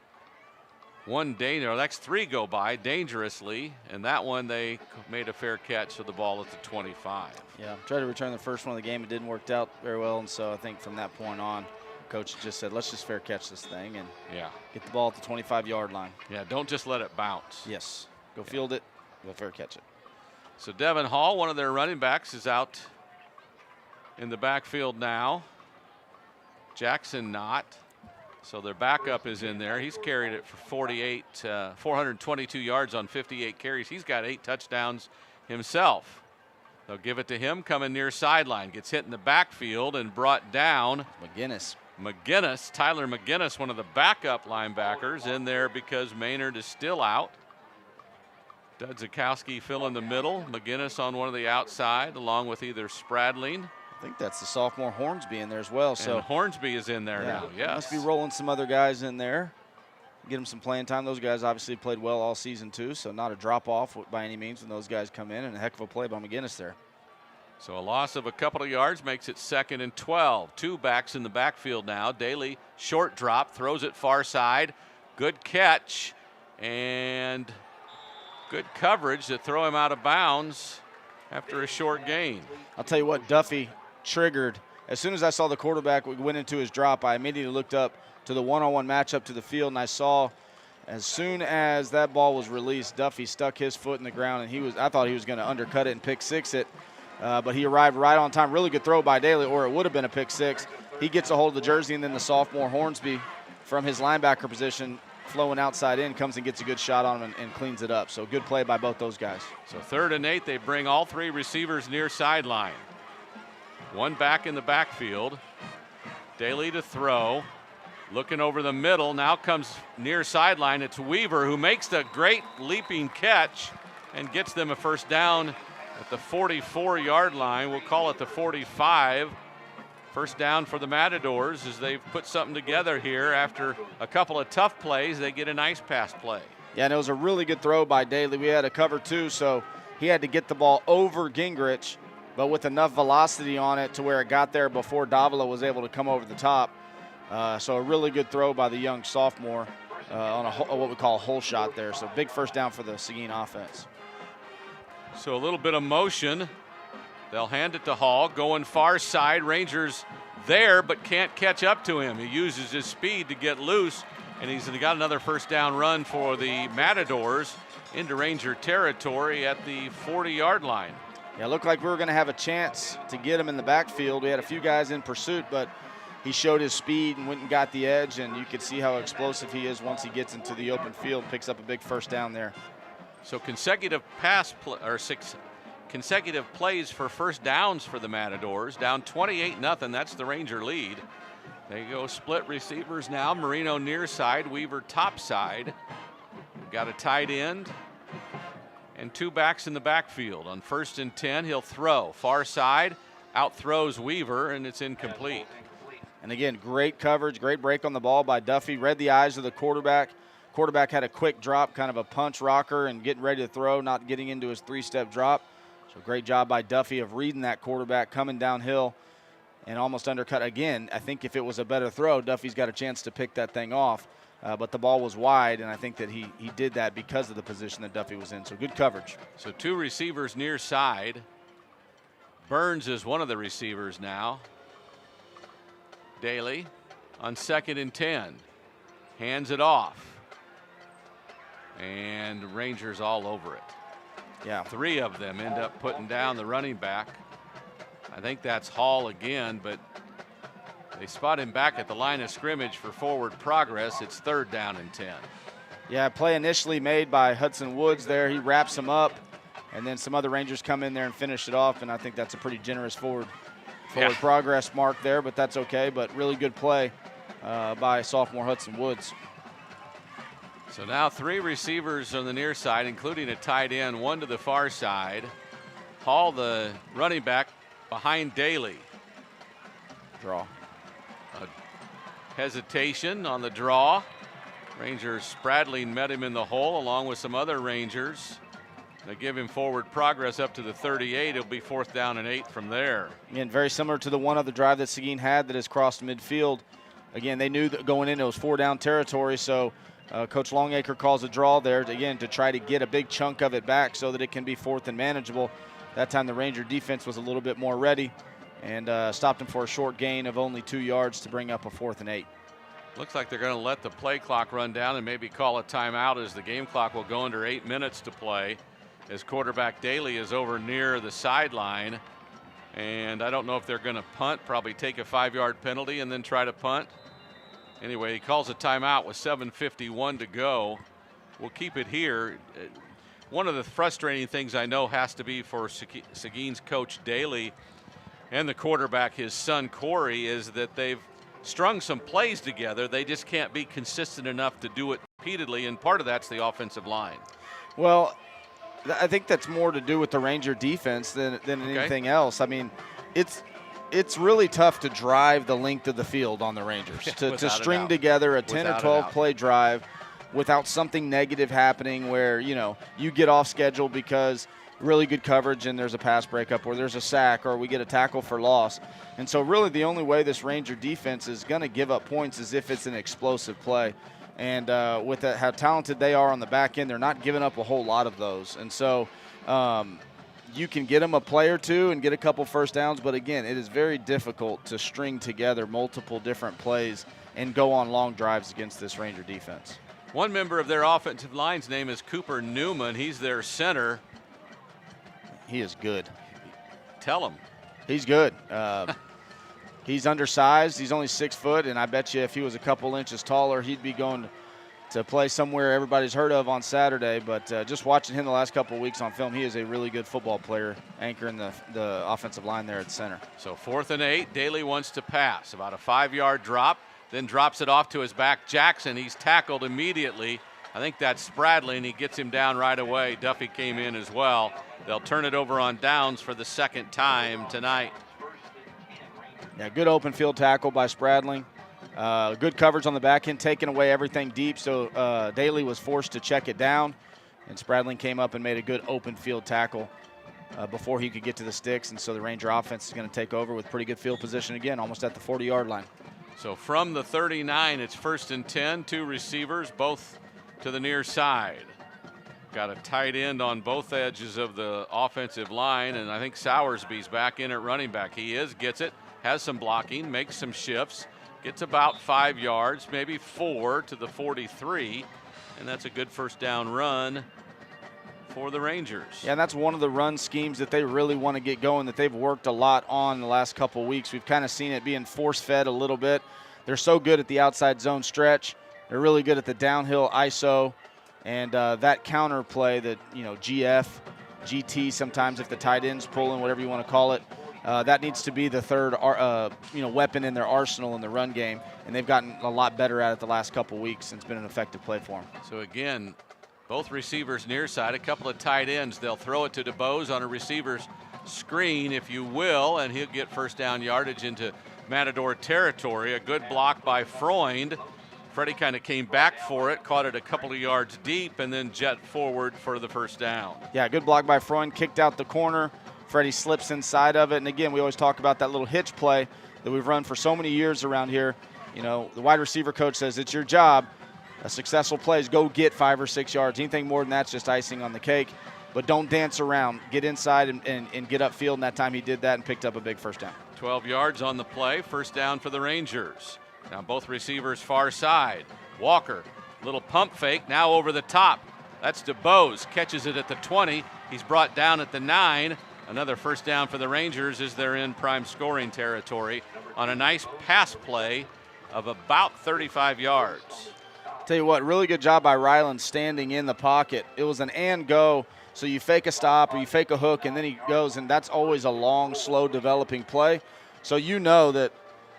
Next three go by dangerously, and that one they made a fair catch, so the ball at the 25. Yeah, tried to return the first one of the game. It didn't work out very well, and so I think from that point on, coach just said, let's just fair catch this thing and get the ball at the 25-yard line. Yeah, don't just let it bounce. Yes, go field it, go fair catch it. So Devin Hall, one of their running backs, is out in the backfield now. Jackson not. So their backup is in there. He's carried it for 422 yards on 58 carries. He's got 8 touchdowns himself. They'll give it to him coming near sideline. Gets hit in the backfield and brought down. Tyler McGinnis, one of the backup linebackers, in there because Maynard is still out. Dudzikowski fill in the middle. McGinnis on one of the outside, along with either Spradling. I think that's the sophomore Hornsby in there as well. So and Hornsby is in there now. Yes, must be rolling some other guys in there. Get them some playing time. Those guys obviously played well all season too, so not a drop off by any means when those guys come in, and a heck of a play by McGinnis there. So a loss of a couple of yards makes it 2nd and 12. 2 backs in the backfield now. Daly, short drop, throws it far side. Good catch and good coverage to throw him out of bounds after a short gain. I'll tell you what, Duffy triggered. As soon as I saw the quarterback went into his drop, I immediately looked up to the one-on-one matchup to the field, and I saw as soon as that ball was released, Duffy stuck his foot in the ground, and I thought he was going to undercut it and pick six it, but he arrived right on time. Really good throw by Daly, or it would have been a pick six. He gets a hold of the jersey, and then the sophomore Hornsby from his linebacker position flowing outside in comes and gets a good shot on him and cleans it up. So good play by both those guys. So 3rd and 8, they bring all 3 receivers near sideline. 1 back in the backfield. Daly to throw. Looking over the middle. Now comes near sideline. It's Weaver who makes the great leaping catch and gets them a first down at the 44-yard line. We'll call it the 45. First down for the Matadors as they've put something together here. After a couple of tough plays, they get a nice pass play. Yeah, and it was a really good throw by Daly. We had a cover 2, so he had to get the ball over Gingrich, but with enough velocity on it to where it got there before Davila was able to come over the top. So a really good throw by the young sophomore on what we call a hole shot there. So big first down for the Seguin offense. So a little bit of motion. They'll hand it to Hall, going far side. Rangers there, but can't catch up to him. He uses his speed to get loose, and he's got another first down run for the Matadors into Ranger territory at the 40-yard line. Yeah, it looked like we were going to have a chance to get him in the backfield. We had a few guys in pursuit, but he showed his speed and went and got the edge, and you could see how explosive he is once he gets into the open field, picks up a big first down there. So consecutive consecutive plays for first downs for the Matadors, down 28-0. That's the Ranger lead. They go split receivers now. Marino near side, Weaver top side. Got a tight end and 2 backs in the backfield. On 1st and 10, he'll throw far side, out throws Weaver, and it's incomplete. And again, great coverage, great break on the ball by Duffy. Read the eyes of the quarterback. Quarterback had a quick drop, kind of a punch rocker, and getting ready to throw, not getting into his 3-step drop. So great job by Duffy of reading that quarterback, coming downhill and almost undercut. Again, I think if it was a better throw, Duffy's got a chance to pick that thing off. But the ball was wide, and I think that he did that because of the position that Duffy was in. So good coverage. So 2 receivers near side. Burns is one of the receivers now. Daly on 2nd and 10. Hands it off. And Rangers all over it. Yeah. 3 of them end up putting down the running back. I think that's Hall again, but they spot him back at the line of scrimmage for forward progress. It's 3rd down and 10. Yeah, play initially made by Hudson Woods there. He wraps him up, and then some other Rangers come in there and finish it off, and I think that's a pretty generous forward progress mark there, but that's okay. But really good play by sophomore Hudson Woods. So now 3 receivers on the near side, including a tight end, 1 to the far side. Hall, the running back, behind Daly. Draw. Hesitation on the draw. Rangers Spradling met him in the hole along with some other Rangers. They give him forward progress up to the 38. It'll be 4th down and 8 from there. Again, very similar to the one other drive that Seguin had that has crossed midfield. Again, they knew that going in it was 4-down territory, so Coach Longacre calls a draw there again to try to get a big chunk of it back so that it can be 4th and manageable. That time the Ranger defense was a little bit more ready and stopped him for a short gain of only 2 yards to bring up a 4th and 8. Looks like they're going to let the play clock run down and maybe call a timeout as the game clock will go under 8 minutes to play as quarterback Daly is over near the sideline. And I don't know if they're going to punt, probably take a 5-yard penalty and then try to punt. Anyway, he calls a timeout with 7:51 to go. We'll keep it here. One of the frustrating things I know has to be for Seguin's coach Daly and the quarterback, his son Corey, is that they've strung some plays together. They just can't be consistent enough to do it repeatedly, and part of that's the offensive line. Well, I think that's more to do with the Ranger defense than anything else. I mean, it's really tough to drive the length of the field on the Rangers, to string together a 10 or 12 play drive without something negative happening where, you get off schedule because really good coverage and there's a pass breakup or there's a sack or we get a tackle for loss. And so really the only way this Ranger defense is going to give up points is if it's an explosive play. And with how talented they are on the back end, they're not giving up a whole lot of those. And so you can get them a play or two and get a couple first downs, but again, it is very difficult to string together multiple different plays and go on long drives against this Ranger defense. One member of their offensive line's name is Cooper Newman. He's their center. He is good. Tell him. He's good. He's undersized. He's only 6 foot, and I bet you if he was a couple inches taller, he'd be going to play somewhere everybody's heard of on Saturday. But just watching him the last couple of weeks on film, he is a really good football player, anchoring the offensive line there at center. So 4th and 8. Daly wants to pass. About a 5-yard drop, then drops it off to his back Jackson. He's tackled immediately. I think that's Spradling. He gets him down right away. Duffy came in as well. They'll turn it over on downs for the 2nd time tonight. Yeah, good open field tackle by Spradling. Good coverage on the back end, taking away everything deep, so Daly was forced to check it down, and Spradling came up and made a good open field tackle before he could get to the sticks, and so the Ranger offense is going to take over with pretty good field position again, almost at the 40-yard line. So from the 39, it's 1st and 10, 2 receivers, both to the near side. Got a tight end on both edges of the offensive line, and I think Sowersby's back in at running back. He gets it, has some blocking, makes some shifts, gets about 5 yards, maybe 4 to the 43, and that's a good first down run for the Rangers. Yeah, and that's one of the run schemes that they really want to get going, that they've worked a lot on the last couple of weeks. We've kind of seen it being force-fed a little bit. They're so good at the outside zone stretch. They're really good at the downhill ISO, and that counter play that, GF, GT sometimes if the tight end's pulling, whatever you want to call it, that needs to be the third weapon in their arsenal in the run game, and they've gotten a lot better at it the last couple weeks, and it's been an effective play for them. So again, both receivers near side, a couple of tight ends. They'll throw it to DeBose on a receiver's screen, if you will, and he'll get first down yardage into Matador territory. A good block by Freund. Freddie kind of came back for it, caught it a couple of yards deep, and then jet forward for the first down. Yeah, good block by Freund, kicked out the corner. Freddie slips inside of it, and again, we always talk about that little hitch play that we've run for so many years around here. The wide receiver coach says it's your job. A successful play is go get 5 or 6 yards. Anything more than that's just icing on the cake. But don't dance around. Get inside and get upfield, and that time he did that and picked up a big first down. 12 yards on the play, first down for the Rangers. Now both receivers far side. Walker, little pump fake, now over the top. That's DeBose, catches it at the 20. He's brought down at the 9. another first down for the Rangers as they're in prime scoring territory on a nice pass play of about 35 yards. Tell you what, really good job by Ryland standing in the pocket. It was an and go, so you fake a stop or you fake a hook, and then he goes, and that's always a long, slow developing play. So you know that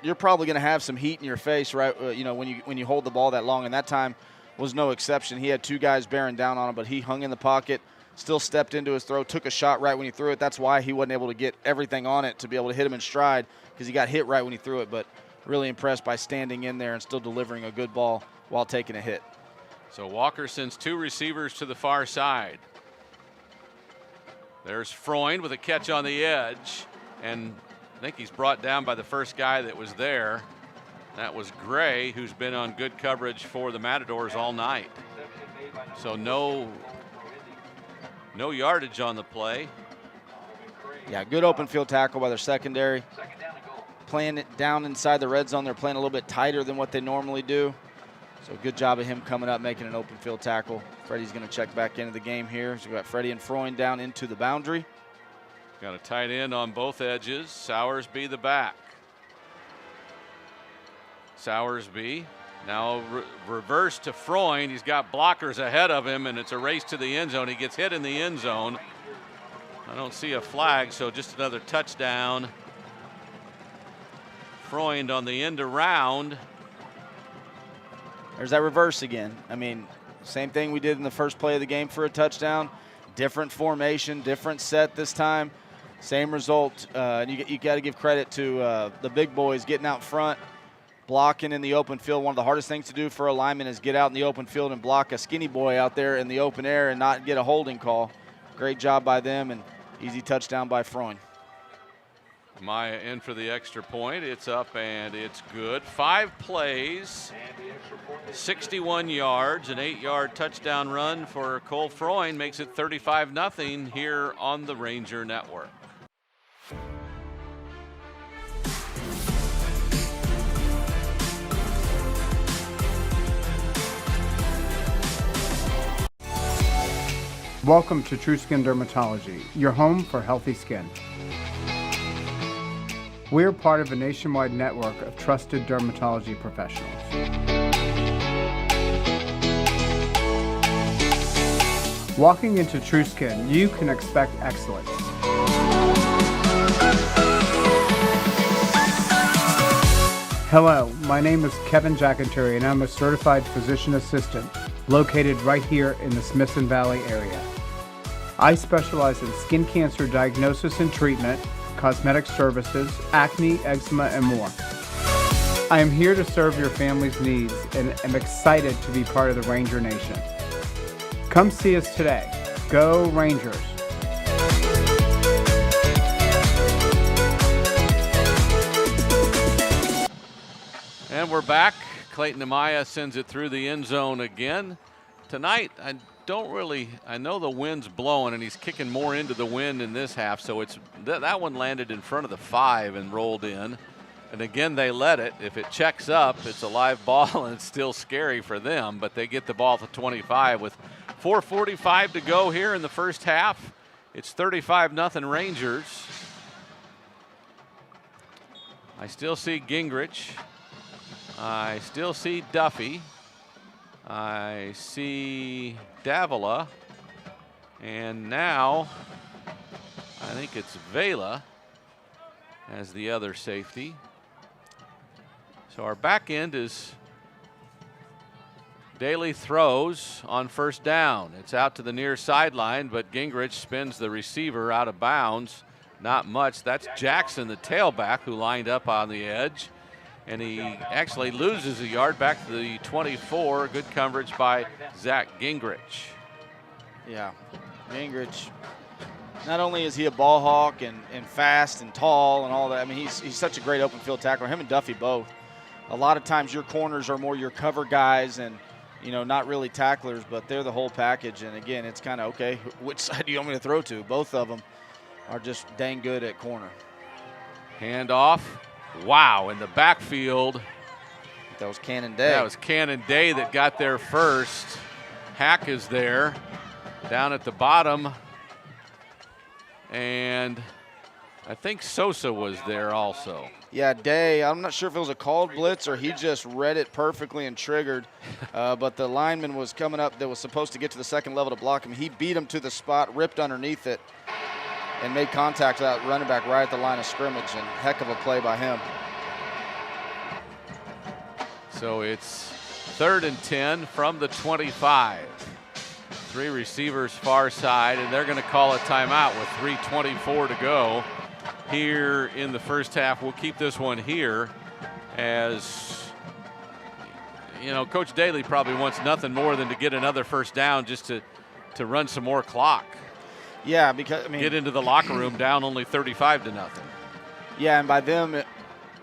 you're probably going to have some heat in your face, right? When you hold the ball that long, and that time was no exception. He had two guys bearing down on him, but he hung in the pocket, still stepped into his throw, took a shot right when he threw it. That's why he wasn't able to get everything on it to be able to hit him in stride, because he got hit right when he threw it. But really impressed by standing in there and still delivering a good ball while taking a hit. So Walker sends two receivers to the far side. There's Freund with a catch on the edge, and I think he's brought down by the first guy that was there. That was Gray, who's been on good coverage for the Matadors all night. So no yardage on the play. Yeah, good open field tackle by their secondary. Playing it down inside the red zone. They're playing a little bit tighter than what they normally do. So good job of him coming up, making an open field tackle. Freddie's going to check back into the game here. So we got Freddie and Freund down into the boundary. Got a tight end on both edges. Sowersby the back. Sowersby now reverse to Freund. He's got blockers ahead of him, and it's a race to the end zone. He gets hit in the end zone. I don't see a flag, so just another touchdown. Freund on the end around. There's that reverse again. I mean, same thing we did in the first play of the game for a touchdown. Different formation, different set this time. Same result. And you got to give credit to the big boys getting out front, blocking in the open field. One of the hardest things to do for a lineman is get out in the open field and block a skinny boy out there in the open air and not get a holding call. Great job by them, and easy touchdown by Freund. Maya in for the extra point. It's up and it's good. 5 plays, 61 yards, an 8-yard touchdown run for Cole Freund makes it 35-0 here on the Ranger Network. Welcome to True Skin Dermatology, your home for healthy skin. We're part of a nationwide network of trusted dermatology professionals. Walking into True Skin, you can expect excellence. Hello, my name is Kevin Jackenturi, and I'm a certified physician assistant located right here in the Smithson Valley area. I specialize in skin cancer diagnosis and treatment, cosmetic services, acne, eczema, and more. I am here to serve your family's needs and am excited to be part of the Ranger Nation. Come see us today. Go Rangers! And we're back. Clayton Amaya sends it through the end zone again. Tonight, I know the wind's blowing and he's kicking more into the wind in this half, so it's that one landed in front of the 5 and rolled in. And again, they let it. If it checks up, it's a live ball and it's still scary for them, but they get the ball to 25 with 4:45 to go here in the first half. It's 35-0 Rangers. I still see Gingrich. I still see Duffy. I see Davila. And now I think it's Vela as the other safety. So our back end is Daly throws on first down. It's out to the near sideline, but Gingrich spins the receiver out of bounds. Not much. That's Jackson, the tailback, who lined up on the edge. And he actually loses a yard back to the 24. Good coverage by Zach Gingrich. Yeah, Gingrich, not only is he a ball hawk and fast and tall and all that, I mean, he's such a great open field tackler. Him and Duffy both. A lot of times your corners are more your cover guys and, you know, not really tacklers, but they're the whole package. And again, it's kind of, okay, which side do you want me to throw to? Both of them are just dang good at corner. Handoff. Wow, in the backfield. That was Cannon Day. That was Cannon Day that got there first. Hack is there down at the bottom. and I think Sosa was there also. Yeah, Day, I'm not sure if it was a called blitz or he just read it perfectly and triggered, but the lineman was coming up that was supposed to get to the second level to block him. He beat him to the spot, ripped underneath it, and made contact with that running back right at the line of scrimmage, and heck of a play by him. So it's 3rd and 10 from the 25. 3 receivers far side, and they're going to call a timeout with 3:24 to go here in the first half. We'll keep this one here, as you know, Coach Daly probably wants nothing more than to get another first down just to run some more clock. Yeah, because I mean, get into the locker room down only 35-0. Yeah, and by them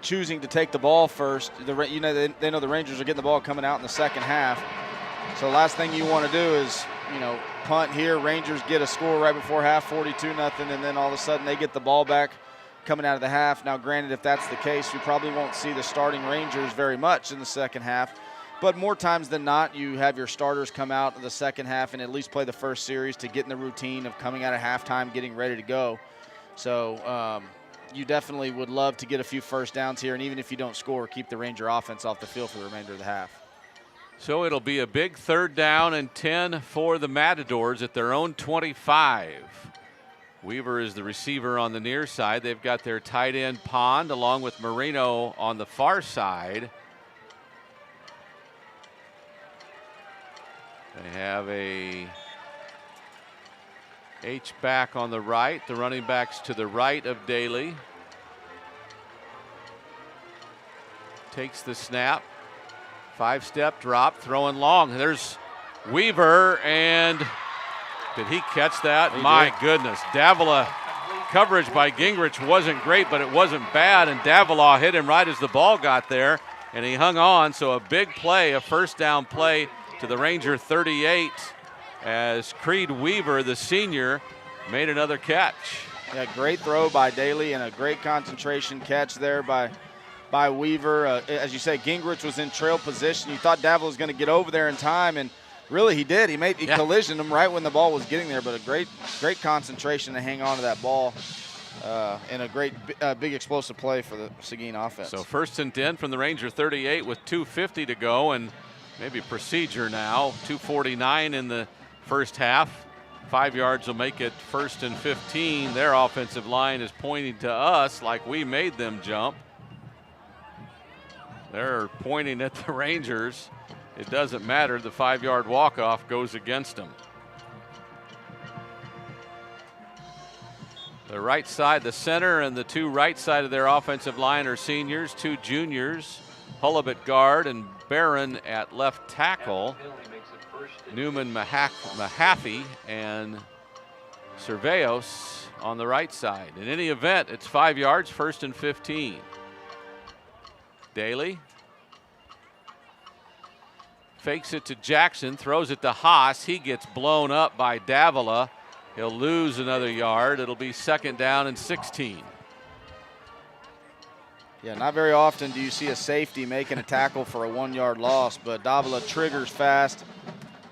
choosing to take the ball first, they know the Rangers are getting the ball coming out in the second half. So the last thing you want to do is, punt here. Rangers get a score right before half, 42-0, and then all of a sudden they get the ball back coming out of the half. Now, granted, if that's the case, you probably won't see the starting Rangers very much in the second half. But more times than not, you have your starters come out in the second half and at least play the first series to get in the routine of coming out of halftime, getting ready to go. So you definitely would love to get a few first downs here, and even if you don't score, keep the Ranger offense off the field for the remainder of the half. So it'll be a big 3rd down and 10 for the Matadors at their own 25. Weaver is the receiver on the near side. They've got their tight end Pond along with Marino on the far side. They have a H-back on the right. The running backs to the right of Daly. Takes the snap. 5-step drop, throwing long. There's Weaver, and did he catch that? My goodness. Davila coverage by Gingrich wasn't great, but it wasn't bad, and Davila hit him right as the ball got there, and he hung on. So a big play, a first down play to the Ranger 38 as Creed Weaver, the senior, made another catch. Yeah, great throw by Daly and a great concentration catch there by Weaver. As you say, Gingrich was in trail position. You thought Davila was going to get over there in time, and really he did. He collisioned him right when the ball was getting there, but a great concentration to hang on to that ball, and a great big explosive play for the Seguin offense. So 1st and 10 from the Ranger 38 with 2:50 to go, and maybe procedure now. 2:49 in the first half. 5 yards will make it 1st and 15. Their offensive line is pointing to us like we made them jump. They're pointing at the Rangers. It doesn't matter. The 5-yard walk-off goes against them. The right side, the center, and the 2 right side of their offensive line are seniors, 2 juniors, Hullab at guard and Barron at left tackle. Newman, Mahaffey, and Cerveos on the right side. In any event, it's 5 yards, 1st and 15. Daly fakes it to Jackson, throws it to Haas. He gets blown up by Davila. He'll lose another yard. It'll be 2nd down and 16. Yeah, not very often do you see a safety making a tackle for a 1-yard loss, but Davila triggers fast.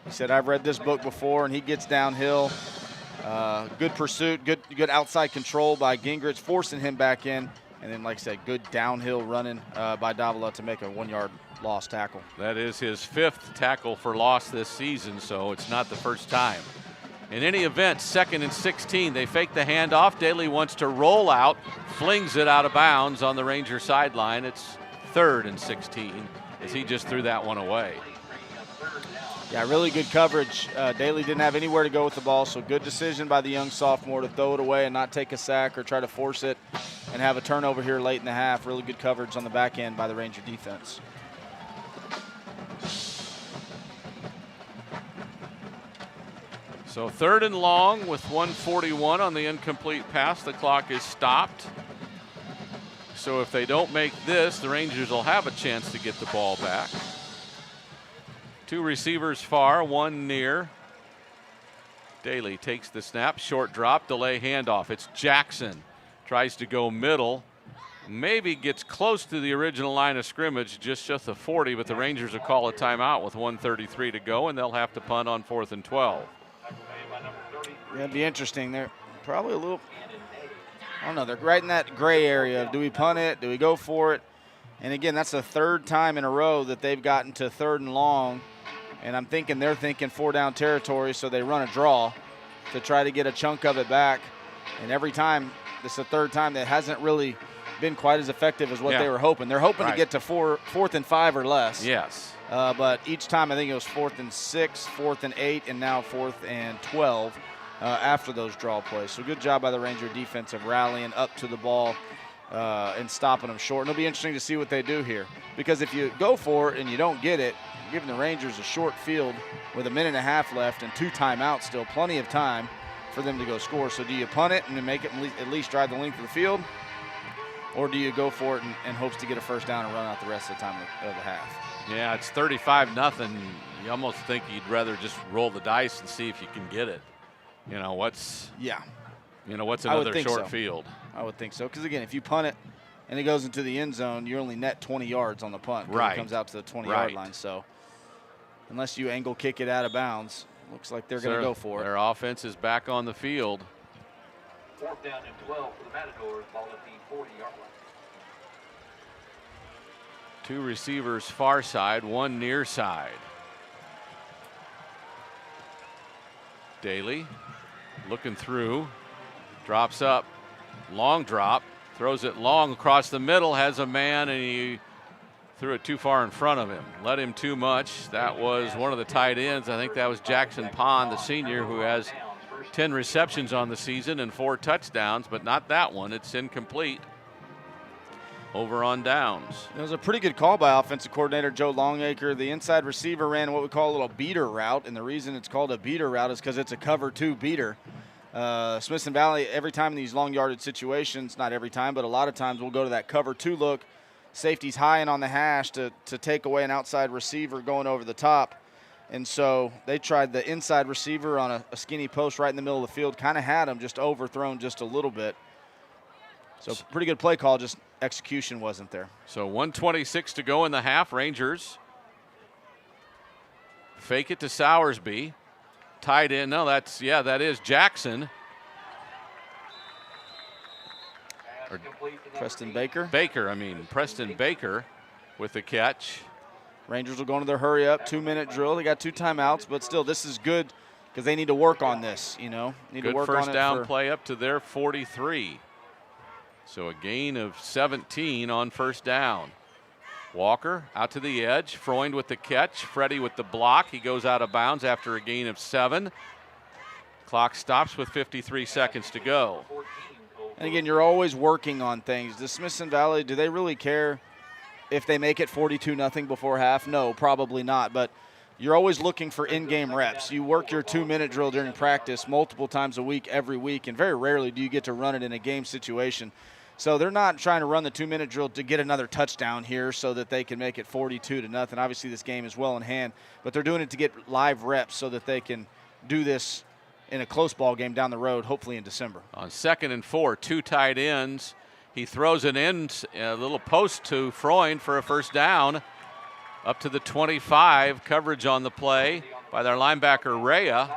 He said, I've read this book before, and he gets downhill. Good pursuit, good outside control by Gingrich, forcing him back in. And then, like I said, good downhill running by Davila to make a 1-yard loss tackle. That is his 5th tackle for loss this season, so it's not the first time. In any event, 2nd and 16. They fake the handoff. Daly wants to roll out, flings it out of bounds on the Ranger sideline. It's 3rd and 16 as he just threw that one away. Yeah, really good coverage. Daly didn't have anywhere to go with the ball, so good decision by the young sophomore to throw it away and not take a sack or try to force it and have a turnover here late in the half. Really good coverage on the back end by the Ranger defense. So 3rd and long with 1:41 on the incomplete pass. The clock is stopped. So if they don't make this, the Rangers will have a chance to get the ball back. 2 receivers far, 1 near. Daly takes the snap, short drop, delay handoff. It's Jackson. Tries to go middle. Maybe gets close to the original line of scrimmage, just the 40, but the Rangers will call a timeout with 1:33 to go, and they'll have to punt on 4th and 12. Yeah, it'd be interesting. probably a little, I don't know, they're right in that gray area of do we punt it, do we go for it? And again, that's the third time in a row that they've gotten to 3rd and long. And I'm thinking they're thinking 4-down territory, so they run a draw to try to get a chunk of it back. And every time, this is the 3rd time that hasn't really been quite as effective as what they were hoping. They're hoping to get to 4th and 5 or less. Yes. But each time I think it was 4th and 6, 4th and 8, and now 4th and 12 after those draw plays. So good job by the Ranger defense of rallying up to the ball and stopping them short. And it'll be interesting to see what they do here. Because if you go for it and you don't get it, you're giving the Rangers a short field with 1.5 minutes left and 2 timeouts still, plenty of time for them to go score. So do you punt it and then make it at least drive the length of the field? Or do you go for it and hopes to get a first down and run out the rest of the time of the half? Yeah, it's 35-0. You almost think you'd rather just roll the dice and see if you can get it. You know, what's another short field? I would think so. Because, again, if you punt it and it goes into the end zone, you're only net 20 yards on the punt. Right. It comes out to the 20-yard line. So unless you angle kick it out of bounds, looks like they're going to go for it. Their offense is back on the field. 4th down and 12 for the Matadors, ball at the 40-yard line. 2 receivers far side, 1 near side. Daly looking through, drops up, long drop, throws it long across the middle, has a man, and he threw it too far in front of him. Let him too much. That was one of the tight ends. I think that was Jackson Pond, the senior, who has 10 receptions on the season and 4 touchdowns, but not that one. It's incomplete. Over on downs. It was a pretty good call by offensive coordinator Joe Longacre. The inside receiver ran what we call a little beater route, and the reason it's called a beater route is because it's a cover 2 beater. Smithson Valley, every time in these long yarded situations, not every time, but a lot of times we'll go to that cover 2 look. Safety's high and on the hash to take away an outside receiver going over the top. And so they tried the inside receiver on a skinny post right in the middle of the field, kind of had him just overthrown just a little bit. So pretty good play call, just execution wasn't there. So 1:26 to go in the half. Rangers fake it to Sowersby. Tied in. No, that is Jackson. Preston Baker. Preston Baker with the catch. Rangers will go into their hurry up 2-minute drill. They got 2 timeouts, but still this is good because they need to work on this, Need good to work first on down play up to their 43. So a gain of 17 on first down. Walker out to the edge. Freund with the catch. Freddie with the block. He goes out of bounds after a gain of 7. Clock stops with 53 seconds to go. And again, you're always working on things. Does Smithson Valley, do they really care if they make it 42-0 before half? No, probably not. But you're always looking for in-game reps. You work your 2-minute drill during practice multiple times a week, every week, and very rarely do you get to run it in a game situation. So they're not trying to run the 2-minute drill to get another touchdown here so that they can make it 42-0. Obviously, this game is well in hand, but they're doing it to get live reps so that they can do this in a close ball game down the road, hopefully in December. On 2nd and 4, 2 tight ends. He throws it in, a little post to Freund for a first down. Up to the 25, coverage on the play by their linebacker, Rhea.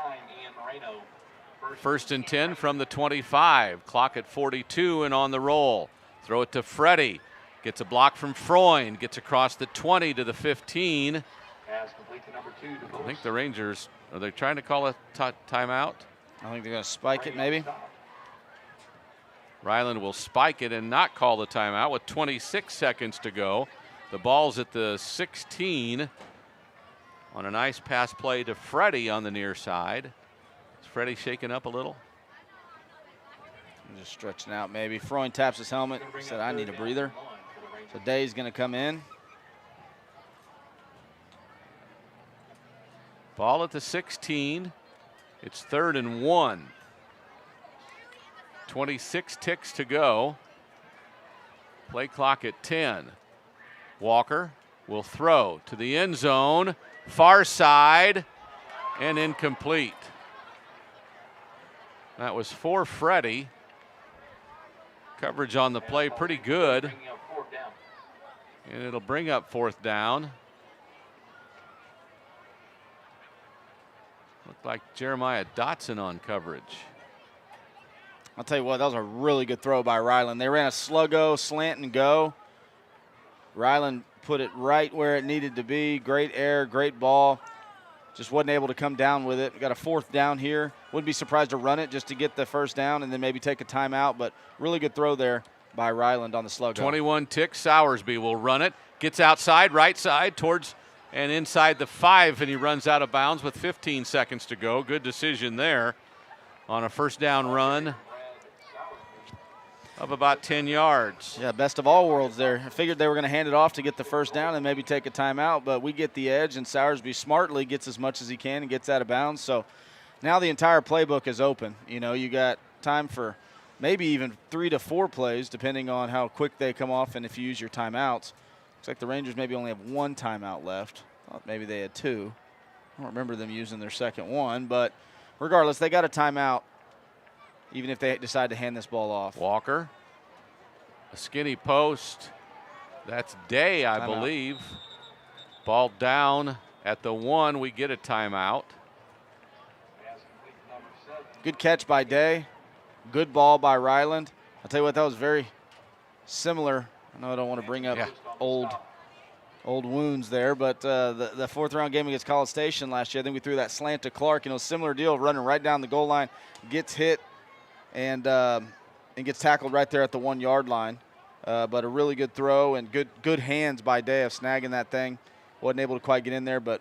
1st and 10 from the 25. Clock at 42 and on the roll. Throw it to Freddie. Gets a block from Freund. Gets across the 20 to the 15. I think the Rangers, are they trying to call a timeout? I think they're going to spike it maybe. Ryland will spike it and not call the timeout with 26 seconds to go. The ball's at the 16 on a nice pass play to Freddie on the near side. Is Freddie shaking up a little? Just stretching out maybe. Freund taps his helmet, said, I need a breather. So Day's going to come in. Ball at the 16. It's 3rd and 1. 26 ticks to go. Play clock at 10. Walker will throw to the end zone. Far side and incomplete. That was for Freddie. Coverage on the play pretty good. And it'll bring up 4th down. Looked like Jeremiah Dotson on coverage. I'll tell you what, that was a really good throw by Ryland. They ran a sluggo, slant and go. Ryland put it right where it needed to be. Great air, great ball. Just wasn't able to come down with it. We got a 4th down here. Wouldn't be surprised to run it just to get the first down and then maybe take a timeout, but really good throw there by Ryland on the sluggo. 21 tick. Sowersby will run it. Gets outside, right side, towards and inside the 5, and he runs out of bounds with 15 seconds to go. Good decision there on a first down run of about 10 yards. Yeah, best of all worlds there. I figured they were going to hand it off to get the first down and maybe take a timeout, but we get the edge, and Sowersby smartly gets as much as he can and gets out of bounds. So now the entire playbook is open. You know, you got time for maybe even 3 to 4 plays, depending on how quick they come off and if you use your timeouts. Looks like the Rangers maybe only have 1 timeout left. Thought maybe they had 2. I don't remember them using their second one, but regardless, they got a timeout, even if they decide to hand this ball off. Walker, a skinny post. That's Day, I believe. Ball down at the 1. We get a timeout. Good catch by Day. Good ball by Ryland. I'll tell you what, that was very similar. I know I don't want to bring up old wounds there, but the 4th round game against College Station last year, I think we threw that slant to Clark. You know, similar deal, running right down the goal line, gets hit and gets tackled right there at the 1 yard line. But a really good throw and good hands by Day of snagging that thing. Wasn't able to quite get in there, but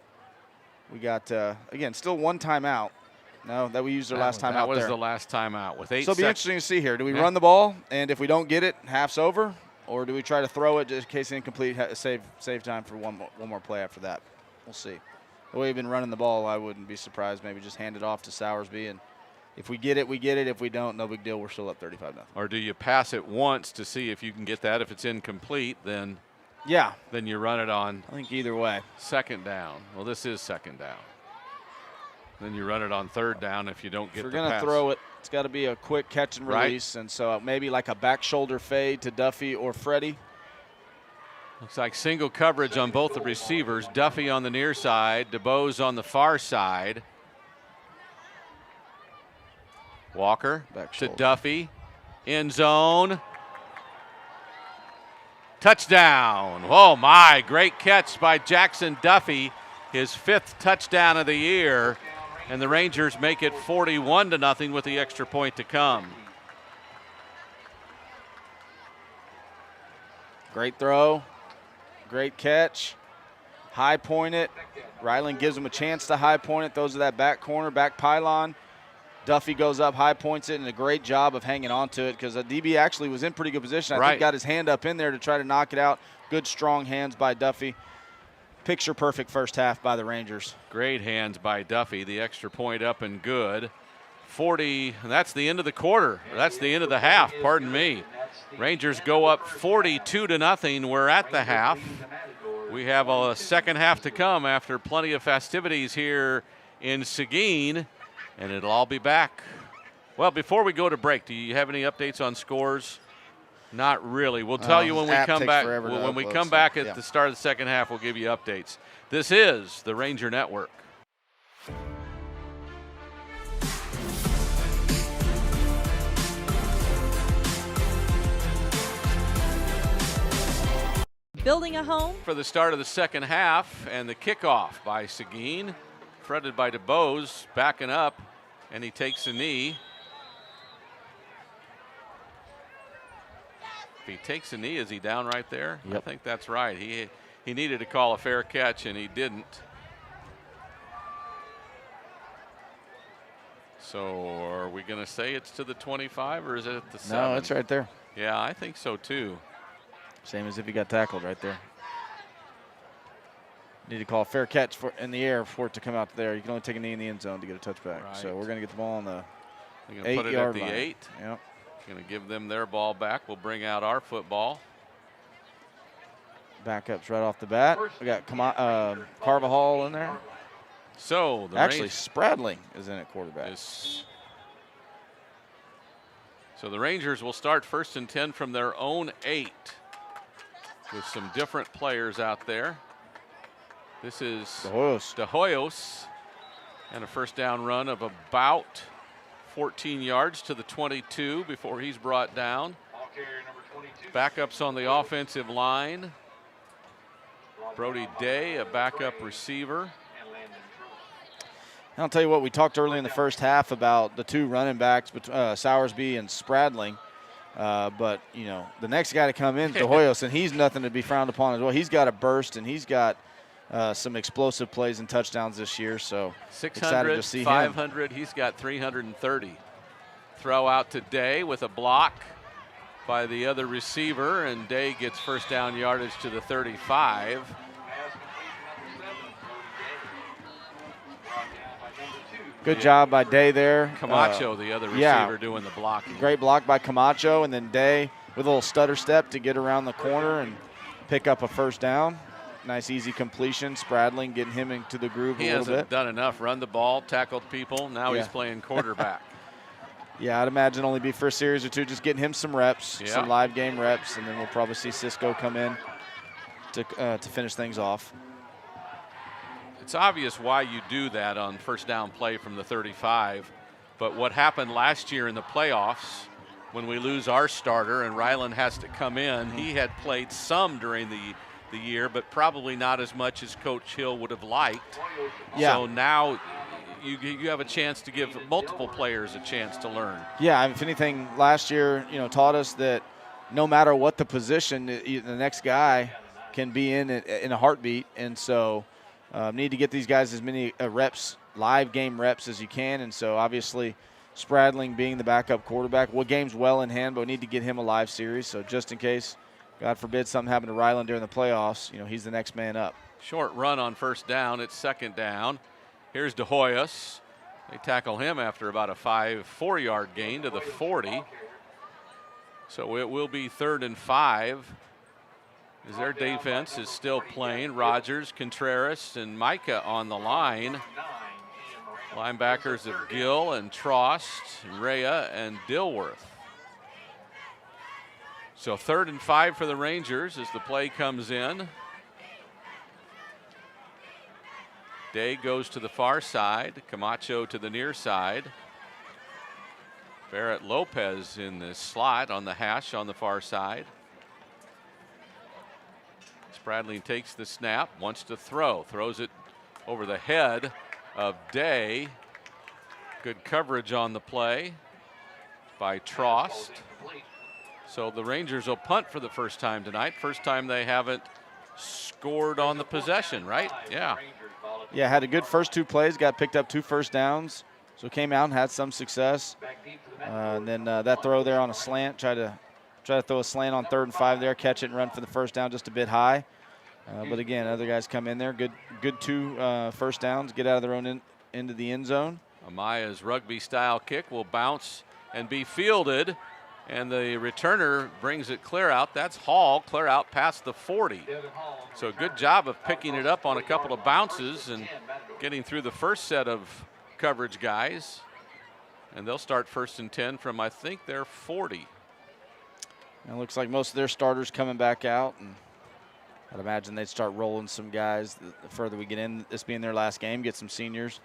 we got, again, still 1 timeout. No, that we used our last timeout. That was there. the last timeout with 8 So it'll be interesting to see here. Do we run the ball, and if we don't get it, half's over? Or do we try to throw it just in case incomplete, save time for one more play after that? We'll see. The way we've been running the ball, I wouldn't be surprised. Maybe just hand it off to Sowersby, and if we get it, we get it. If we don't, no big deal. We're still up 35-0. Or do you pass it once to see if you can get that? If it's incomplete, then then you run it on. I think either way. Second down. Well, this is second down. Then you run it on 3rd down if you don't get the pass. If we're going to throw it, it's got to be a quick catch and release. And so maybe like a back shoulder fade to Duffy or Freddie. Looks like single coverage on both the receivers. Duffy on the near side, DeBose on the far side. Walker to Duffy. End zone. Touchdown. Oh, my. Great catch by Jackson Duffy. His 5th touchdown of the year. And the Rangers make it 41-0 with the extra point to come. Great throw. Great catch. High point it. Ryland gives him a chance to high point it. Throws to that back corner, back pylon. Duffy goes up, high points it, and a great job of hanging on to it because DB actually was in pretty good position. I think got his hand up in there to try to knock it out. Good, strong hands by Duffy. Picture perfect first half by the Rangers. Great hands by Duffy. The extra point up and good. 40, that's the end of the quarter. That's the end of the half, pardon me. Rangers go up 42-0. We're at the half. We have a second half to come after plenty of festivities here in Seguin, and it'll all be back. Well, before we go to break, do you have any updates on scores? Not really. We'll tell you when we come back. When we come back at the start of the second half, we'll give you updates. This is the Ranger Network. Building a home? For the start of the second half and the kickoff by Seguin, fronted by DeBose, backing up, and he takes a knee. If he takes a knee, is he down right there? Yep. I think that's right. He needed to call a fair catch, and he didn't. So are we going to say it's to the 25, or is it at the 7? No, it's right there. Yeah, I think so, too. Same as if he got tackled right there. Need to call a fair catch in the air for it to come out there. You can only take a knee in the end zone to get a touchback. Right. So we're going to get the ball on the 8-yard line. Put it at the 8. Yep. Going to give them their ball back. We'll bring out our football. Backups right off the bat. We got Carvajal in there. So actually, Spradling is in at quarterback. So the Rangers will start 1st and 10 from their own 8 with some different players out there. This is De Hoyos and a first down run of about 14 yards to the 22 before he's brought down. Backups on the offensive line. Brody Day, a backup receiver. I'll tell you what, we talked early in the first half about the two running backs, Sowersby and Spradling. But, you know, the next guy to come in is De Hoyos, and he's nothing to be frowned upon as well. He's got a burst, and he's got some explosive plays and touchdowns this year. So 600, to see 500, him. He's got 330. Throw out to Day with a block by the other receiver, and Day gets first down yardage to the 35. Good job by Day there. Camacho, the other receiver, doing the blocking. Great block by Camacho, and then Day with a little stutter step to get around the corner and pick up a first down. Nice easy completion. Spradling getting him into the groove a little bit. He hasn't done enough. Run the ball, tackled people. Now he's playing quarterback. Yeah, I'd imagine only be for a series or two, just getting him some reps, some live game reps, and then we'll probably see Cisco come in to finish things off. It's obvious why you do that on first down play from the 35, but what happened last year in the playoffs when we lose our starter and Ryland has to come in, he had played some during the year, but probably not as much as Coach Hill would have liked. Yeah. So now you have a chance to give multiple players a chance to learn. Yeah, if anything, last year, you know, taught us that no matter what the position, the next guy can be in a heartbeat, and so need to get these guys as many reps, live game reps as you can, and so obviously Spradling being the backup quarterback, well, game's well in hand, but we need to get him a live series, so just in case, God forbid, something happened to Ryland during the playoffs, you know, he's the next man up. Short run on first down. It's second down. Here's De Hoyos. They tackle him after about a 4-yard gain to the 40. So it will be 3rd and 5. As their defense is still playing. Rogers, Contreras, and Micah on the line. Linebackers of Gill and Trost, Rhea, and Dilworth. So 3rd and 5 for the Rangers as the play comes in. Day goes to the far side, Camacho to the near side. Barrett Lopez in the slot on the hash on the far side. Spradling takes the snap, wants to throw, throws it over the head of Day. Good coverage on the play by Trost. So the Rangers will punt for the first time tonight. First time they haven't scored on the possession, right? Yeah. Yeah, had a good first 2 plays, got picked up 2 first downs, so came out and had some success. And then that throw there on a slant, try to throw a slant on 3rd and 5 there, catch it and run for the first down just a bit high. But again, other guys come in there, good 2 first downs, get out of their own into the end zone. Amaya's rugby-style kick will bounce and be fielded, and the returner brings it clear out. That's Hall, clear out past the 40. So good job of picking it up on a couple of bounces and getting through the first set of coverage guys. And they'll start 1st and 10 from, I think, their 40. It looks like most of their starters coming back out, and I'd imagine they'd start rolling some guys the further we get in, this being their last game, get some seniors.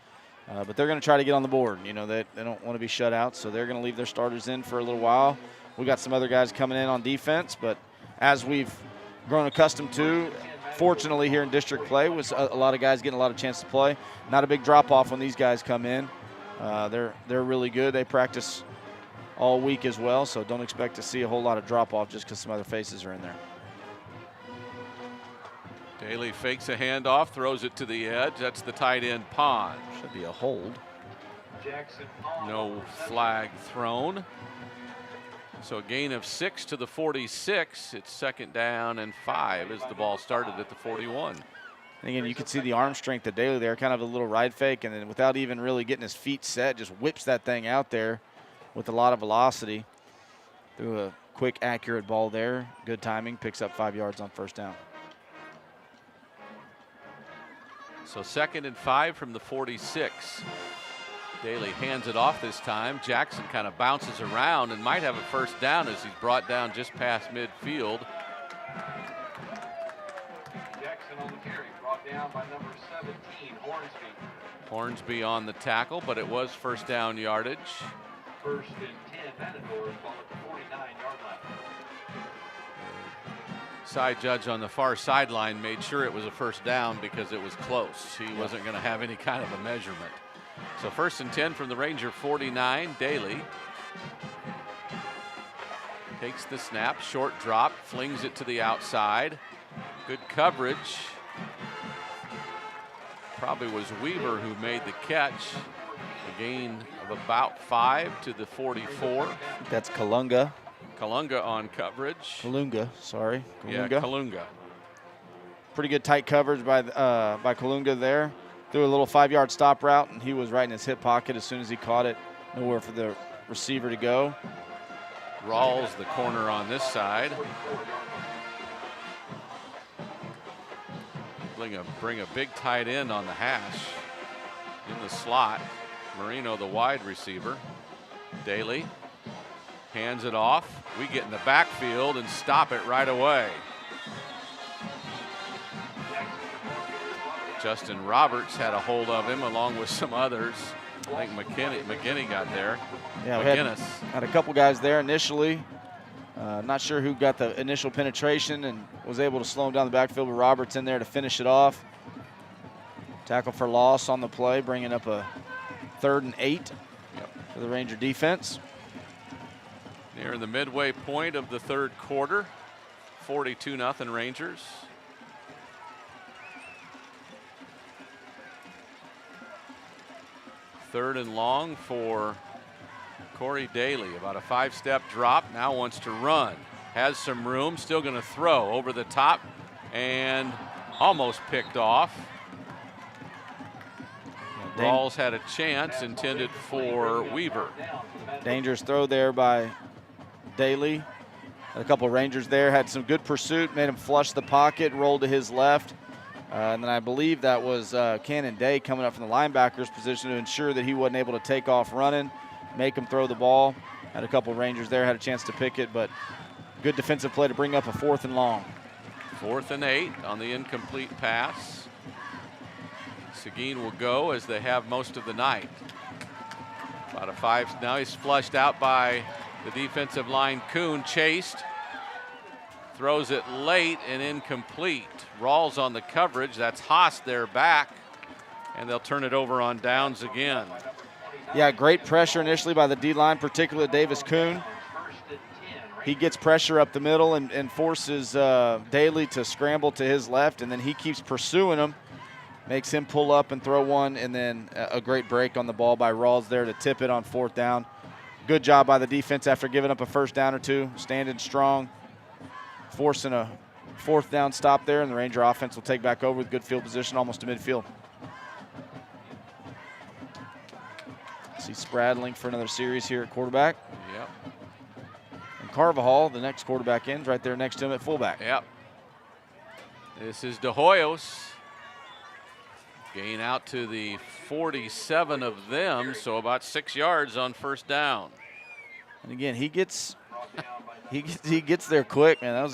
But they're going to try to get on the board. You know, they don't want to be shut out, so they're going to leave their starters in for a little while. We got some other guys coming in on defense, but as we've grown accustomed to, fortunately here in district play, was a lot of guys getting a lot of chance to play. Not a big drop-off when these guys come in. They're really good. They practice all week as well, so don't expect to see a whole lot of drop-off just because some other faces are in there. Daly fakes a handoff, throws it to the edge. That's the tight end Pond. Should be a hold. No flag thrown. So a gain of 6 to the 46. It's 2nd down and 5 as the ball started at the 41. And again, you can see the arm strength of Daly there, kind of a little ride fake, and then without even really getting his feet set, just whips that thing out there with a lot of velocity. Threw a quick, accurate ball there. Good timing, picks up 5 yards on first down. So 2nd and 5 from the 46. Daly hands it off this time. Jackson kind of bounces around and might have a first down as he's brought down just past midfield. Jackson on the carry, brought down by number 17, Hornsby. Hornsby on the tackle, but it was first down yardage. First and 10, Matadors, ball at the 49-yard line. Side judge on the far sideline made sure it was a first down because it was close. He wasn't going to have any kind of a measurement. So first and 10 from the Ranger 49. Daly takes the snap, short drop, flings it to the outside. Good coverage. Probably was Weaver who made the catch. A gain of about 5 to the 44. That's Kalunga. Kalunga on coverage. Kalunga, sorry. Yeah, Kalunga. Pretty good tight coverage by Kalunga there. Threw a little 5-yard stop route, and he was right in his hip pocket as soon as he caught it. Nowhere for the receiver to go. Rawls, the corner on this side. Bring a big tight end on the hash. In the slot, Marino, the wide receiver. Daly hands it off. We get in the backfield and stop it right away. Justin Roberts had a hold of him along with some others. I think McKinney got there. Yeah, McGinnis had a couple guys there initially. Not sure who got the initial penetration and was able to slow him down the backfield, but Roberts in there to finish it off. Tackle for loss on the play, bringing up a 3rd and 8 for the Ranger defense. Near the midway point of the third quarter, 42-0 Rangers. Third and long for Corey Daly. About a 5-step drop. Now wants to run. Has some room. Still going to throw over the top and almost picked off. Rawls had a chance intended for Weaver. Dangerous throw there by Daly. A couple of Rangers there had some good pursuit, made him flush the pocket, rolled to his left. And then I believe that was Cannon Day coming up from the linebacker's position to ensure that he wasn't able to take off running, make him throw the ball. Had a couple of Rangers there, had a chance to pick it, but good defensive play to bring up a 4th and long. 4th and 8 on the incomplete pass. Seguin will go as they have most of the night. About a 5. Now he's flushed out by the defensive line. Kuhn chased. Throws it late and incomplete. Rawls on the coverage. That's Haas there back. And they'll turn it over on downs again. Yeah, great pressure initially by the D-line, particularly Davis Kuhn. He gets pressure up the middle and forces Daly to scramble to his left, and then he keeps pursuing him. Makes him pull up and throw one, and then a great break on the ball by Rawls there to tip it on 4th down. Good job by the defense after giving up a 1st down or 2, standing strong, forcing a 4th down stop there, and the Ranger offense will take back over with good field position almost to midfield. See Spradling for another series here at quarterback. Yep. And Carvajal, the next quarterback, ends right there next to him at fullback. Yep. This is De Hoyos. Gain out to the 47 of them, so about 6 yards on 1st down. And again, he gets there quick, man.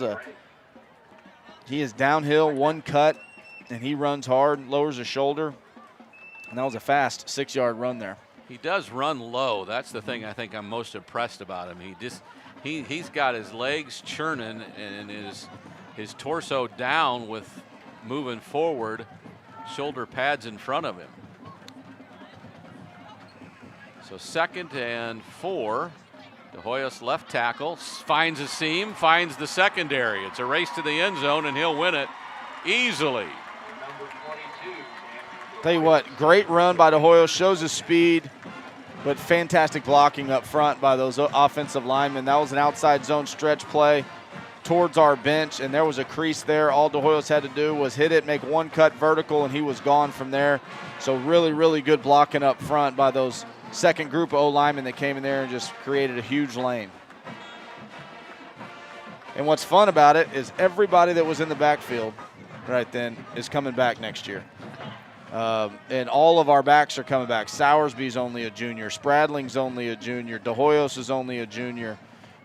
He is downhill, 1 cut, and he runs hard, lowers his shoulder, and that was a fast 6-yard run there. He does run low. That's the thing I think I'm most impressed about him. He's got his legs churning and his torso down with moving forward. Shoulder pads in front of him. So 2nd and 4. De Hoyos left tackle finds a seam, finds the secondary. It's a race to the end zone, and he'll win it easily. Tell you what, great run by De Hoyos, shows his speed, but fantastic blocking up front by those offensive linemen. That was an outside zone stretch play towards our bench, and there was a crease there. All De Hoyos had to do was hit it, make 1 cut vertical, and he was gone from there. So really, really good blocking up front by those second group of O-linemen that came in there and just created a huge lane. And what's fun about it is everybody that was in the backfield right then is coming back next year. And all of our backs are coming back. Sowersby's only a junior. Spradling's only a junior. De Hoyos is only a junior.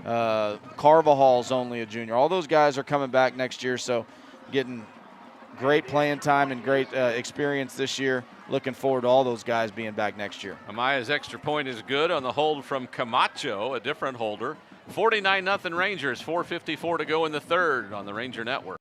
Carvajal's only a junior. All those guys are coming back next year, so getting great playing time and great experience this year. looking forward to all those guys being back next year. Amaya's extra point is good on the hold from Camacho, a different holder. 49-0 Rangers, 4:54 to go in the third on the Ranger Network.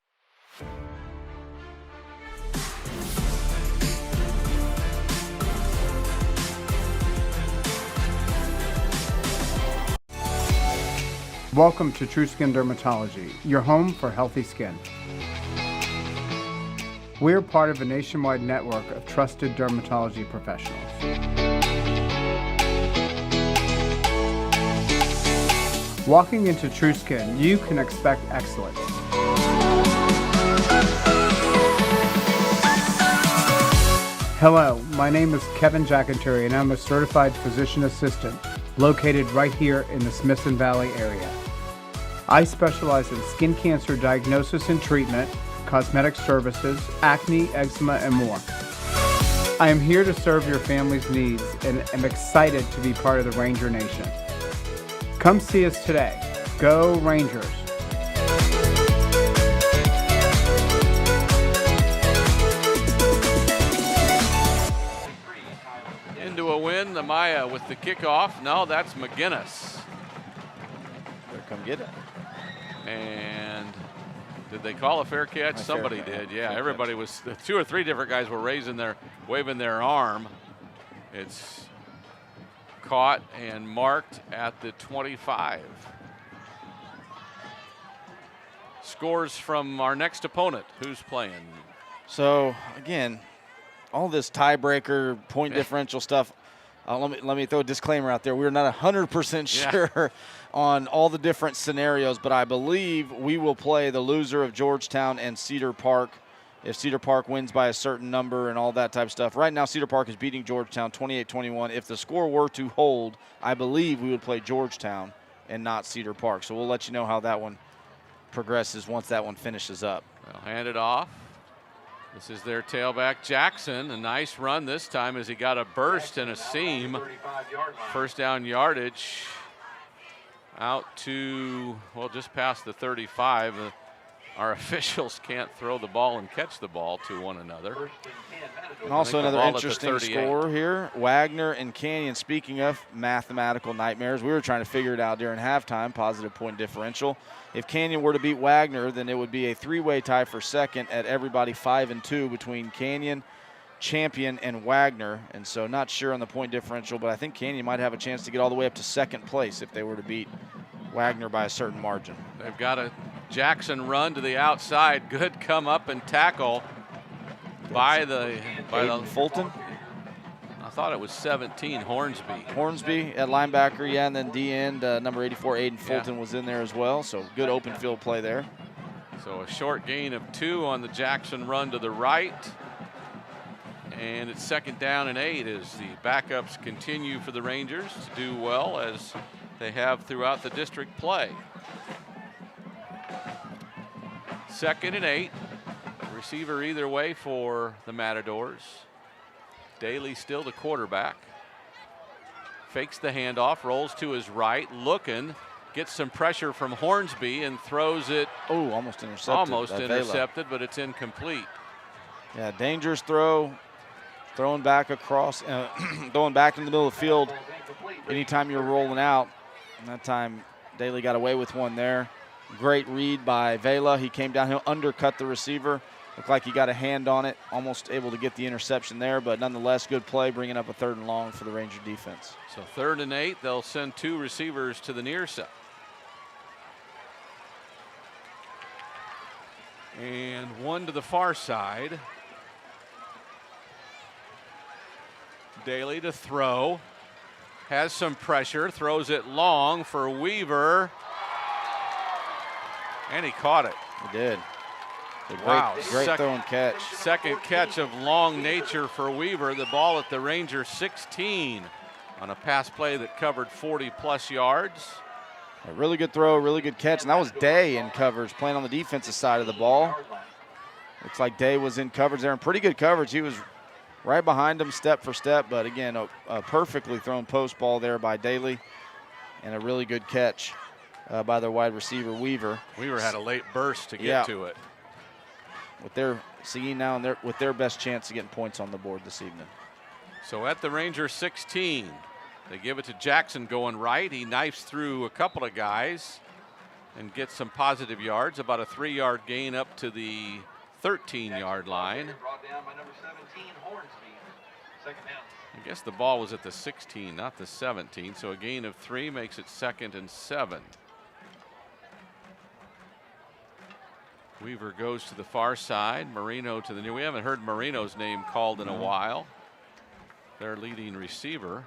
Welcome to True Skin Dermatology, your home for healthy skin. We're part of a nationwide network of trusted dermatology professionals. Walking into True Skin, you can expect excellence. Hello, my name is Kevin Jackenturi, and I'm a certified physician assistant located right here in the Smithson Valley area. I specialize in skin cancer diagnosis and treatment, cosmetic services, acne, eczema, and more. I am here to serve your family's needs and am excited to be part of the Ranger Nation. Come see us today. Go Rangers! Into a win, Amaya with the kickoff. No, that's McGinnis. Better come get it. And did they call a fair catch? Somebody did. Yeah, everybody was. 2 or 3 different guys were waving their arm. It's caught and marked at the 25. Scores from our next opponent. Who's playing? So again, all this tiebreaker, point differential stuff. Let me throw a disclaimer out there. We're not 100% sure on all the different scenarios, but I believe we will play the loser of Georgetown and Cedar Park if Cedar Park wins by a certain number and all that type of stuff. Right now, Cedar Park is beating Georgetown 28-21. If the score were to hold, I believe we would play Georgetown and not Cedar Park. So we'll let you know how that one progresses once that one finishes up. They'll hand it off. This is their tailback, Jackson. A nice run this time as he got a burst and a seam. First down yardage out to, well, just past the 35. Our officials can't throw the ball and catch the ball to one another. And also another interesting score here. Wagner and Canyon, speaking of mathematical nightmares, we were trying to figure it out during halftime, positive point differential. If Canyon were to beat Wagner, then it would be a 3-way tie for second at everybody 5-2 between Canyon, Champion, and Wagner. And so not sure on the point differential, but I think Canyon might have a chance to get all the way up to second place if they were to beat Wagner by a certain margin. They've got a Jackson run to the outside. Good come up and tackle by the Fulton. I thought it was 17, Hornsby. Hornsby at linebacker, yeah, and then D-end, number 84, Aiden Fulton was in there as well, so good open field play there. So a short gain of 2 on the Jackson run to the right. And it's 2nd down and 8 as the backups continue for the Rangers to do well as they have throughout the district play. 2nd and 8. Receiver either way for the Matadors. Daly still the quarterback. Fakes the handoff, rolls to his right, looking, gets some pressure from Hornsby and throws it. Oh, almost intercepted. Almost intercepted, but it's incomplete. Yeah, dangerous throw. Throwing back across, throwing back in the middle of the field anytime you're rolling out. And that time, Daly got away with one there. Great read by Vela. He came downhill, undercut the receiver. Looked like he got a hand on it, almost able to get the interception there, but nonetheless, good play, bringing up a 3rd and long for the Ranger defense. So 3rd and 8, they'll send 2 receivers to the near side. And 1 to the far side. Daly to throw. Has some pressure, throws it long for Weaver. And he caught it. He did. Wow, great throw and catch. 2nd catch of long nature for Weaver. The ball at the Ranger 16 on a pass play that covered 40-plus yards. A really good throw, really good catch, and that was Day in coverage, playing on the defensive side of the ball. Looks like Day was in coverage there, and pretty good coverage. He was right behind him step for step, but again, a perfectly thrown post ball there by Daly, and a really good catch by their wide receiver, Weaver. Weaver had a late burst to get to it. With their Seguin now with their best chance of getting points on the board this evening. So at the Ranger 16, they give it to Jackson going right. He knifes through a couple of guys and gets some positive yards, about a 3-yard gain up to the 13-yard line. Brought down by number 17, Hornsby. Second down. I guess the ball was at the 16, not the 17, so a gain of 3 makes it 2nd and 7. Weaver goes to the far side. Marino to the near. We haven't heard Marino's name called in a while. Their leading receiver.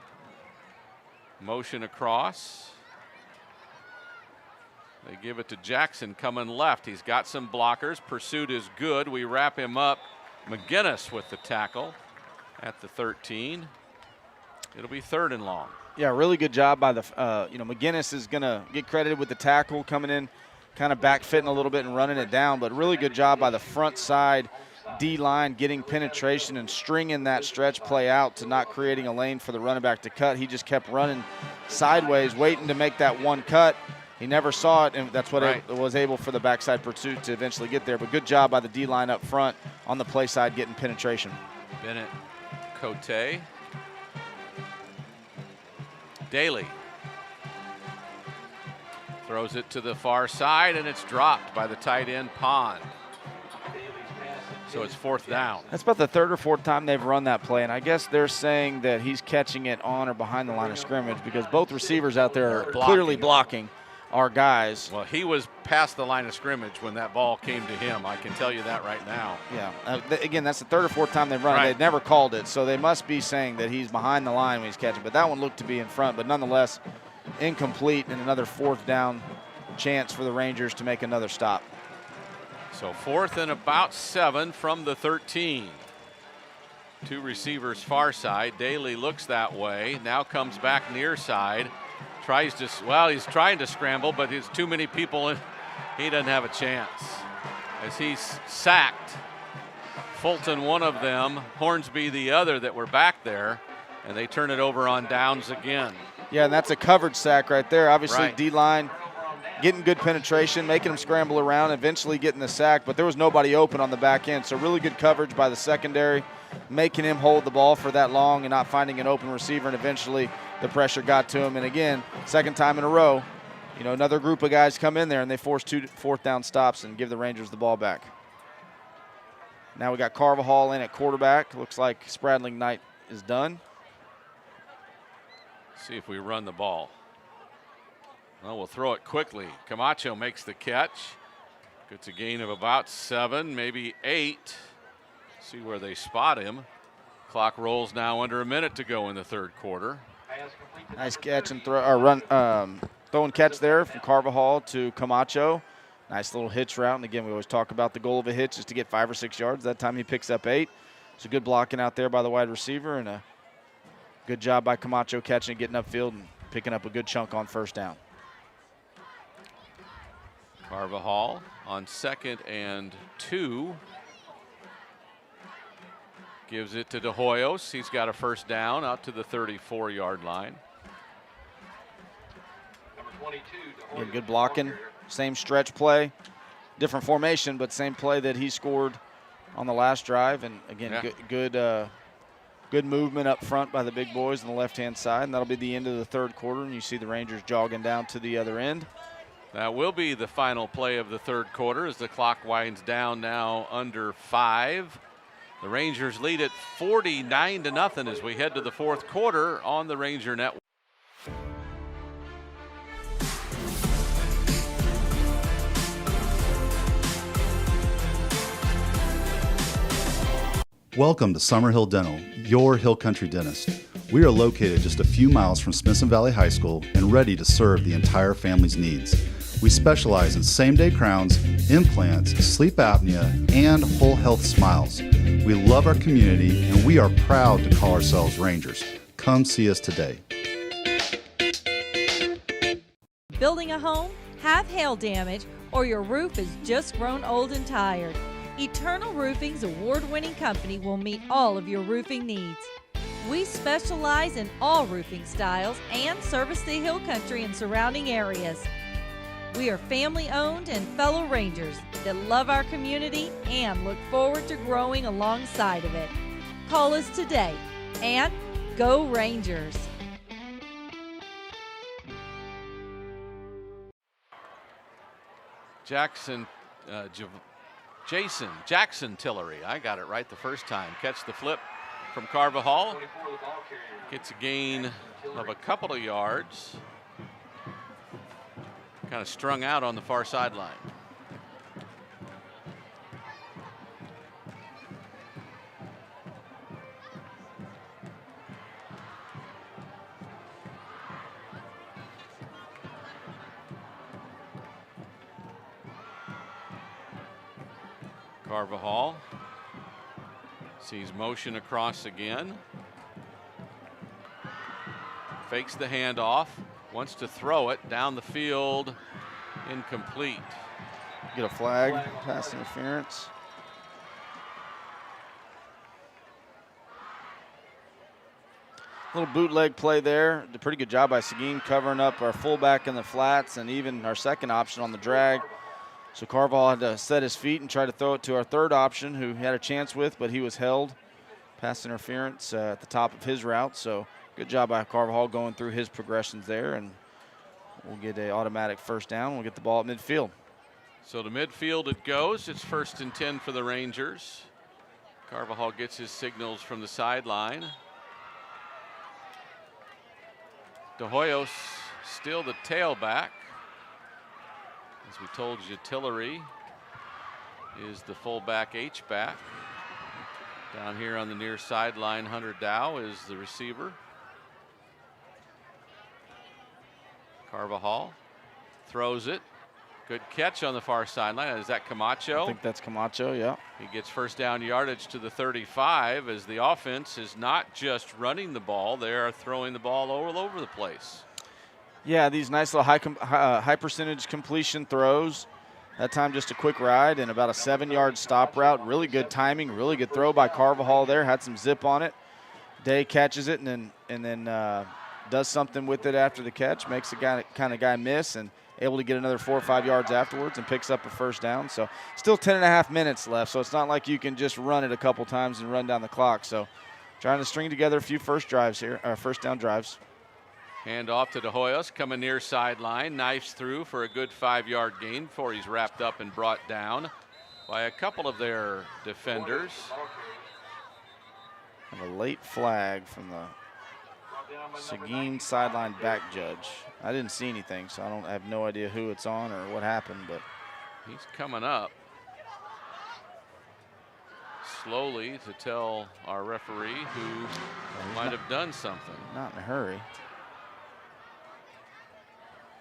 Motion across. They give it to Jackson coming left. He's got some blockers. Pursuit is good. We wrap him up. McGinnis with the tackle at the 13. It'll be 3rd and long. Yeah, really good job by the, McGinnis is going to get credited with the tackle coming in, kind of back fitting a little bit and running it down, but really good job by the front side D-line getting penetration and stringing that stretch play out to not creating a lane for the running back to cut. He just kept running sideways, waiting to make that one cut. He never saw it, and that's what it was able for the backside pursuit to eventually get there. But good job by the D-line up front on the play side getting penetration. Bennett, Cote, Daly throws it to the far side, and it's dropped by the tight end Pond. So it's 4th down. That's about the 3rd or 4th time they've run that play, and I guess they're saying that he's catching it on or behind the line of scrimmage because both receivers out there are clearly blocking our guys. Well, he was past the line of scrimmage when that ball came to him. I can tell you that right now. Yeah. Again, that's the 3rd or 4th time they've run it. They've never called it, so they must be saying that he's behind the line when he's catching. But that one looked to be in front, but nonetheless incomplete, and another 4th down chance for the Rangers to make another stop. So 4th and about 7 from the 13. 2 receivers far side. Daly looks that way. Now comes back near side. Tries to, he's trying to scramble, but there's too many people and he doesn't have a chance. As he's sacked. Fulton one of them, Hornsby the other that were back there, and they turn it over on downs again. Yeah, and that's a coverage sack right there. Obviously D-line getting good penetration, making them scramble around, eventually getting the sack, but there was nobody open on the back end. So really good coverage by the secondary, making him hold the ball for that long and not finding an open receiver, and eventually the pressure got to him. And again, 2nd time in a row, another group of guys come in there and they force 2 4th down stops and give the Rangers the ball back. Now we got Carvajal in at quarterback. Looks like Spradling Knight is done. See if we run the ball. Well, we'll throw it quickly. Camacho makes the catch. Gets a gain of about 7, maybe 8. See where they spot him. Clock rolls now under a minute to go in the 3rd quarter. Nice catch and throw, throw and catch there from Carvajal to Camacho. Nice little hitch route. And again, we always talk about the goal of a hitch is to get 5 or 6 yards. That time he picks up 8. It's a good blocking out there by the wide receiver, and a good job by Camacho catching it, getting upfield and picking up a good chunk on 1st down. Carvajal on 2nd and 2. Gives it to De Hoyos. He's got a 1st down out to the 34-yard line. Number 22, De Hoyos. Good blocking, same stretch play, different formation, but same play that he scored on the last drive. And again, good movement up front by the big boys on the left-hand side, and that'll be the end of the 3rd quarter, and you see the Rangers jogging down to the other end. That will be the final play of the 3rd quarter as the clock winds down now under 5. The Rangers lead it 49-0 as we head to the 4th quarter on the Ranger Network. Welcome to Summerhill Dental, your Hill Country dentist. We are located just a few miles from Smithson Valley High School and ready to serve the entire family's needs. We specialize in same-day crowns, implants, sleep apnea, and whole health smiles. We love our community, and we are proud to call ourselves Rangers. Come see us today. Building a home, have hail damage, or your roof is just grown old and tired. Eternal Roofing's award-winning company will meet all of your roofing needs. We specialize in all roofing styles and service the Hill Country and surrounding areas. We are family-owned and fellow Rangers that love our community and look forward to growing alongside of it. Call us today and go Rangers. Jackson Tillery. I got it right the first time. Catch the flip from Carvajal. Gets a gain of a couple of yards. Kind of strung out on the far sideline. Carvajal sees motion across again. Fakes the handoff. Wants to throw it down the field. Incomplete. Get a flag. Pass interference. Little bootleg play there. Did a pretty good job by Seguin covering up our fullback in the flats and even our second option on the drag. So Carvajal had to set his feet and try to throw it to our third option, who he had a chance with, but he was held. Pass interference at the top of his route. So good job by Carvajal going through his progressions there, and we'll get an automatic first down. We'll get the ball at midfield. So to midfield it goes. It's 1st and 10 for the Rangers. Carvajal gets his signals from the sideline. De Hoyos still the tailback. As we told you, Tillery is the fullback H-back. Down here on the near sideline, Hunter Dow is the receiver. Carvajal throws it. Good catch on the far sideline. Is that Camacho? I think that's Camacho, yeah. He gets first down yardage to the 35 as the offense is not just running the ball, they are throwing the ball all over the place. Yeah, these nice little high percentage completion throws. That time just a quick ride and about a 7-yard stop route. Really good timing, really good throw by Carvajal there. Had some zip on it. Day catches it and then does something with it after the catch. Makes the kind of guy miss and able to get another 4 or 5 yards afterwards and picks up a first down. So still 10.5 minutes left. So it's not like you can just run it a couple times and run down the clock. So trying to string together a few first down drives. Hand off to De Hoyos, coming near sideline, knifes through for a good 5-yard gain before he's wrapped up and brought down by a couple of their defenders. And a late flag from the Seguin sideline back judge. I didn't see anything, so I have no idea who it's on or what happened, but he's coming up slowly to tell our referee who might have done something. Not in a hurry.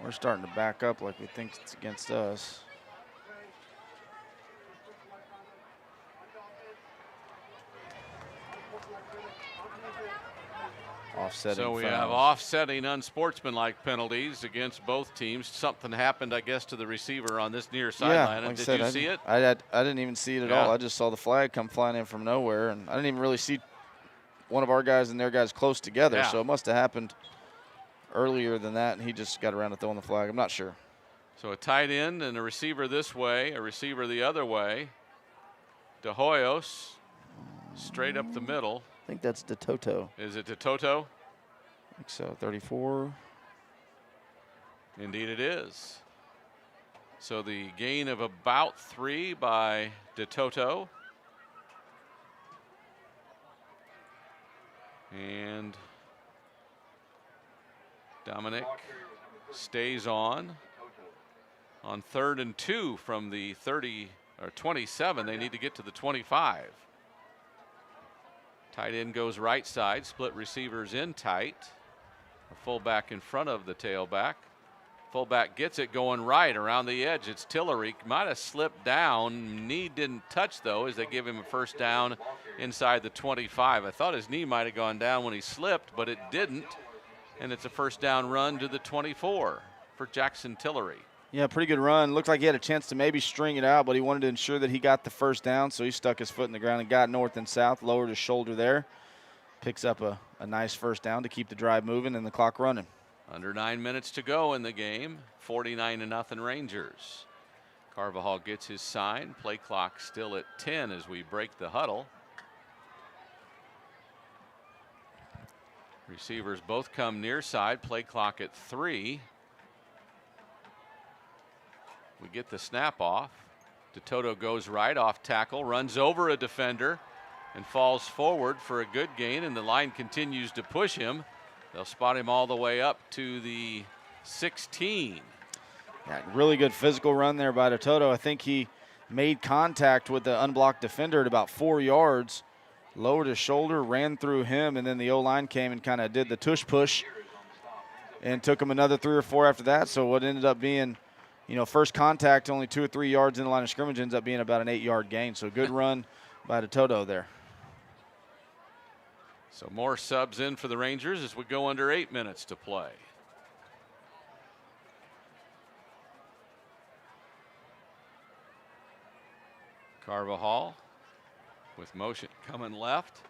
We're starting to back up like we think it's against us. Offsetting so we fouls. have offsetting unsportsmanlike penalties against both teams. Something happened, I guess, to the receiver on this near sideline. Like Did I said, you see it? I didn't even see it at all. I just saw the flag come flying in from nowhere, and I didn't even really see one of our guys and their guys close together. So it must have happened earlier than that, and he just got around to throwing the flag. I'm not sure. So a tight end and a receiver this way, a receiver the other way. De Hoyos straight up the middle. I think that's De Toto. Is it De Toto? I think so, 34. Indeed it is. So the gain of about 3 by De Toto. And Dominic stays on 3rd and 2 from the 30 or 27. They need to get to the 25. Tight end goes right side, split receivers in tight. A fullback in front of the tailback. Fullback gets it going right around the edge. It's Tillery. Might have slipped down. Knee didn't touch, though, as they give him a first down inside the 25. I thought his knee might have gone down when he slipped, but it didn't. And it's a first down run to the 24 for Jackson Tillery. Yeah, pretty good run. Looked like he had a chance to maybe string it out, but he wanted to ensure that he got the first down, so he stuck his foot in the ground and got north and south, lowered his shoulder there. Picks up a nice first down to keep the drive moving and the clock running. Under 9 minutes to go in the game. 49-0 Rangers. Carvajal gets his sign. Play clock still at 10 as we break the huddle. Receivers both come near side. Play clock at 3. We get the snap off. DeToto goes right off tackle, runs over a defender, and falls forward for a good gain, and the line continues to push him. They'll spot him all the way up to the 16. Yeah, really good physical run there by DeToto. I think he made contact with the unblocked defender at about 4 yards, lowered his shoulder, ran through him, and then the O-line came and kind of did the tush push and took him another 3 or 4 after that. So what ended up being, first contact, only 2 or 3 yards in the line of scrimmage, ends up being about an 8-yard gain. So good run by DeToto there. So more subs in for the Rangers as we go under 8 minutes to play. Carvajal with motion coming left,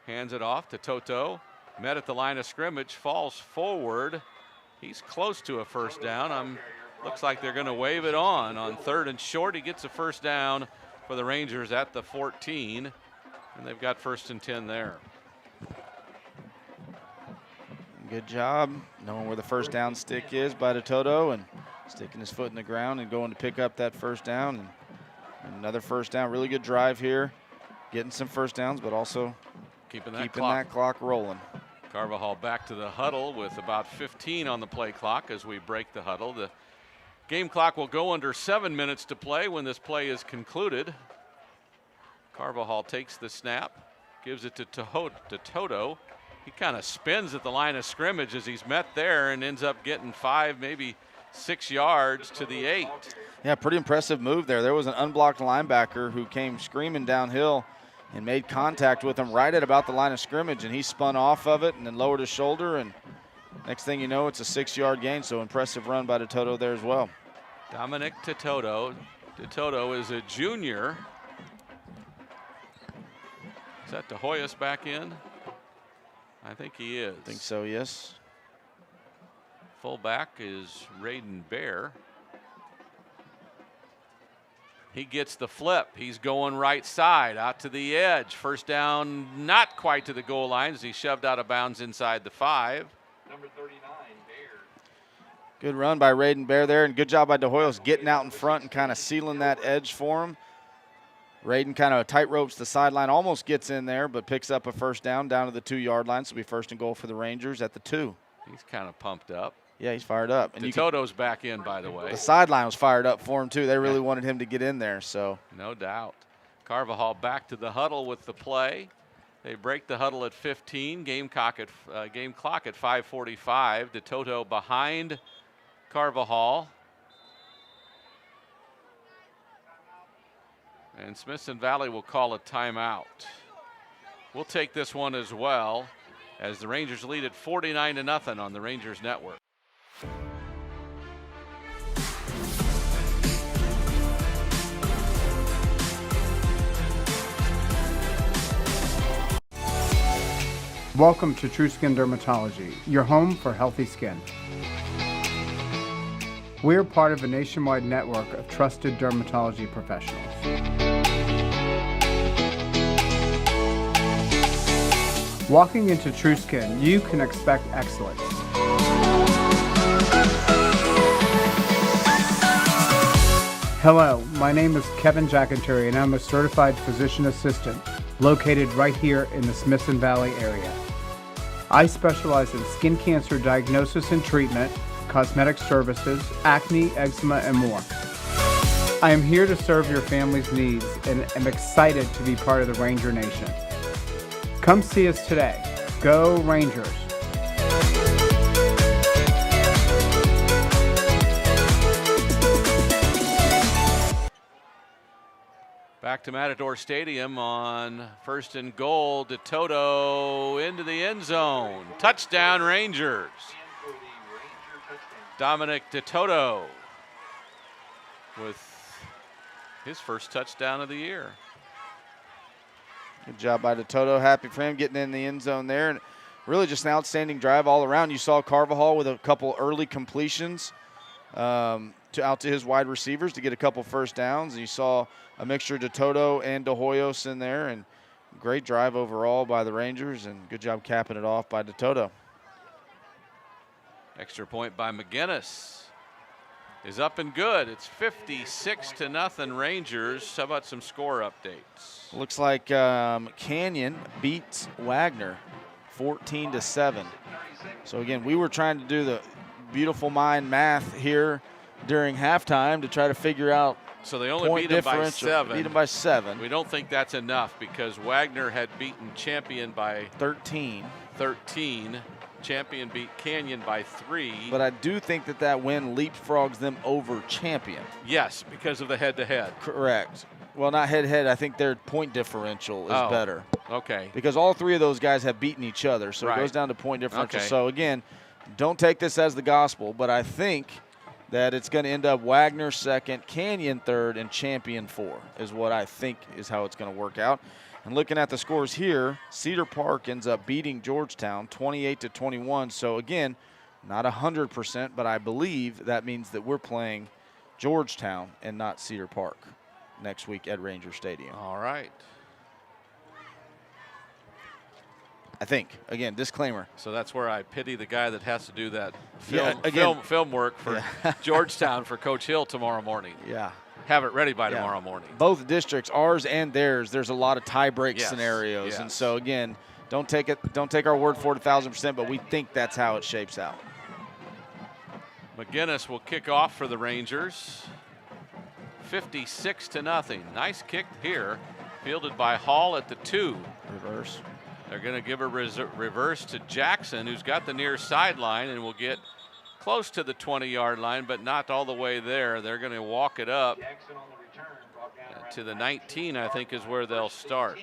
hands it off to Toto. Met at the line of scrimmage, falls forward. He's close to a first down. Looks like they're going to wave it on 3rd and short. He gets a first down for the Rangers at the 14, and they've got 1st and 10 there. Good job knowing where the first down stick is by DeToto and sticking his foot in the ground and going to pick up that first down. And another first down. Really good drive here. Getting some first downs, but also keeping that clock rolling. Carvajal back to the huddle with about 15 on the play clock as we break the huddle. The game clock will go under 7 minutes to play when this play is concluded. Carvajal takes the snap, gives it to Toto. He kind of spins at the line of scrimmage as he's met there and ends up getting 5, maybe 6 yards to the 8. Yeah, pretty impressive move there. There was an unblocked linebacker who came screaming downhill and made contact with him right at about the line of scrimmage, and he spun off of it and then lowered his shoulder, and next thing you know, it's a 6-yard gain. So impressive run by DeToto there as well. Dominic DeToto. DeToto is a junior. Is that De Hoyos back in? I think he is. I think so, yes. Fullback is Raiden Bear. He gets the flip. He's going right side out to the edge. First down, not quite to the goal line as he shoved out of bounds inside the 5. Number 39, Bear. Good run by Raiden Bear there, and good job by De Hoyos getting out in front and kind of sealing that edge for him. Raiden kind of tight ropes the sideline, almost gets in there, but picks up a first down to the 2-yard line. So it'll be 1st and goal for the Rangers at the 2. He's kind of pumped up. Yeah, he's fired up. And DeToto's back in, by the way. The sideline was fired up for him, too. They really wanted him to get in there. So no doubt. Carvajal back to the huddle with the play. They break the huddle at 15. Game clock at 5:45. DeToto behind Carvajal. And Smithson Valley will call a timeout. We'll take this one as well as the Rangers lead at 49-0 on the Rangers Network. Welcome to True Skin Dermatology, your home for healthy skin. We're part of a nationwide network of trusted dermatology professionals. Walking into True Skin, you can expect excellence. Hello, my name is Kevin Jackenturi, and I'm a certified physician assistant located right here in the Smithson Valley area. I specialize in skin cancer diagnosis and treatment, cosmetic services, acne, eczema, and more. I am here to serve your family's needs and am excited to be part of the Ranger Nation. Come see us today. Go Rangers! Back to Matador Stadium on 1st and goal. DeToto into the end zone. Touchdown Rangers. Dominic DeToto with his first touchdown of the year. Good job by DeToto. Happy for him getting in the end zone there. And really just an outstanding drive all around. You saw Carvajal with a couple early completions out to his wide receivers to get a couple first downs. And you saw a mixture of DeToto and De Hoyos in there. And great drive overall by the Rangers. And good job capping it off by DeToto. Extra point by McGinnis is up and good. It's 56-0 Rangers. How about some score updates? Looks like Canyon beats Wagner 14-7. So again, we were trying to do the beautiful mind math here during halftime to try to figure out. So they only beat them by 7. Beat them by 7. We don't think that's enough because Wagner had beaten Champion by 13. Champion beat Canyon by 3. But I do think that win leapfrogs them over Champion. Yes, because of the head-to-head. Correct. Well, not head-to-head. I think their point differential is better. Okay. Because all 3 of those guys have beaten each other, so right. it goes down to point differential. Okay. So, again, don't take this as the gospel, but I think that it's going to end up Wagner 2nd, Canyon 3rd, and Champion 4 is what I think is how it's going to work out. And looking at the scores here, Cedar Park ends up beating Georgetown 28-21. So, again, not 100%, but I believe that means that we're playing Georgetown and not Cedar Park next week at Ranger Stadium. All right. I think. Again, disclaimer. So that's where I pity the guy that has to do that film work for Georgetown for Coach Hill tomorrow morning. Yeah. Have it ready by tomorrow morning. Both districts, ours and theirs, there's a lot of tie-break scenarios. Yes. And so, again, don't take our word for it 1,000%, but we think that's how it shapes out. McGinnis will kick off for the Rangers. 56-0. Nice kick here. Fielded by Hall at the 2. Reverse. They're going to give a reverse to Jackson, who's got the near sideline and will get close to the 20-yard line, but not all the way there. They're going to walk it up to the 19, I think, is where they'll start.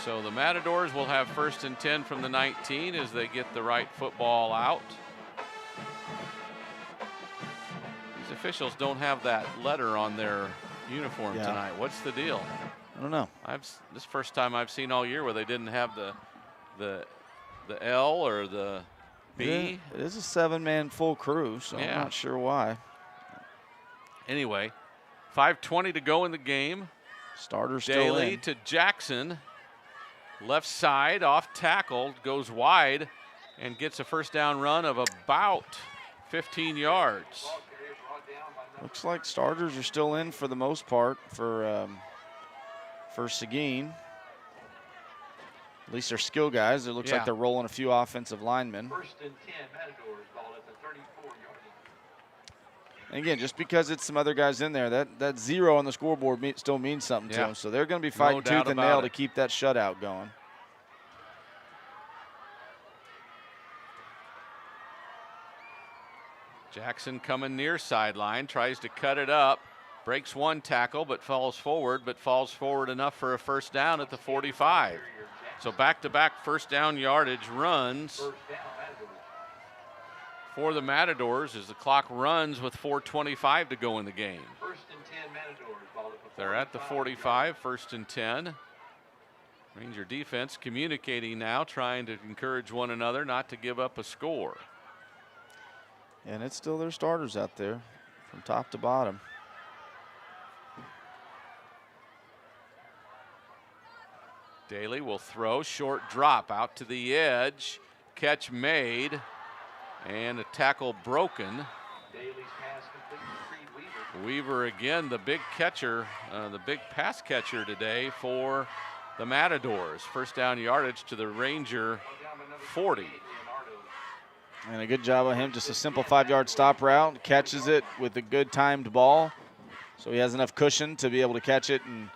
So the Matadors will have 1st and 10 from the 19 as they get the right football out. These officials don't have that letter on their uniform tonight. What's the deal? I don't know. This first time I've seen all year where they didn't have the L or the B. Yeah, it is a 7-man full crew, so I'm not sure why. Anyway, 5:20 to go in the game. Starter still Daly in. to Jackson. Left side, off tackle, goes wide and gets a first down run of about 15 yards. Looks like starters are still in for the most part for Seguin. At least they're skill guys. It looks like they're rolling a few offensive linemen. 1st and 10, Matadors, ball at the 34-yard line. And again, just because it's some other guys in there, that 0 on the scoreboard still means something to them. So they're going to be fighting tooth and nail to keep that shutout going. Jackson coming near sideline, tries to cut it up, breaks one tackle, but falls forward enough for a first down at the 45. So back-to-back first down yardage runs for the Matadors as the clock runs with 4:25 to go in the game. 1st and 10, Matadors, ball at the 45. They're at the 45, 1st and 10. Ranger defense communicating now, trying to encourage one another not to give up a score. And it's still their starters out there from top to bottom. Daly will throw, short drop out to the edge, catch made, and a tackle broken. Daly's pass complete to Creed Weaver. Weaver again, the big catcher, the big pass catcher today for the Matadors. First down yardage to the Ranger 40. And a good job of him, just a simple 5-yard stop route, catches it with a good timed ball. So he has enough cushion to be able to catch it and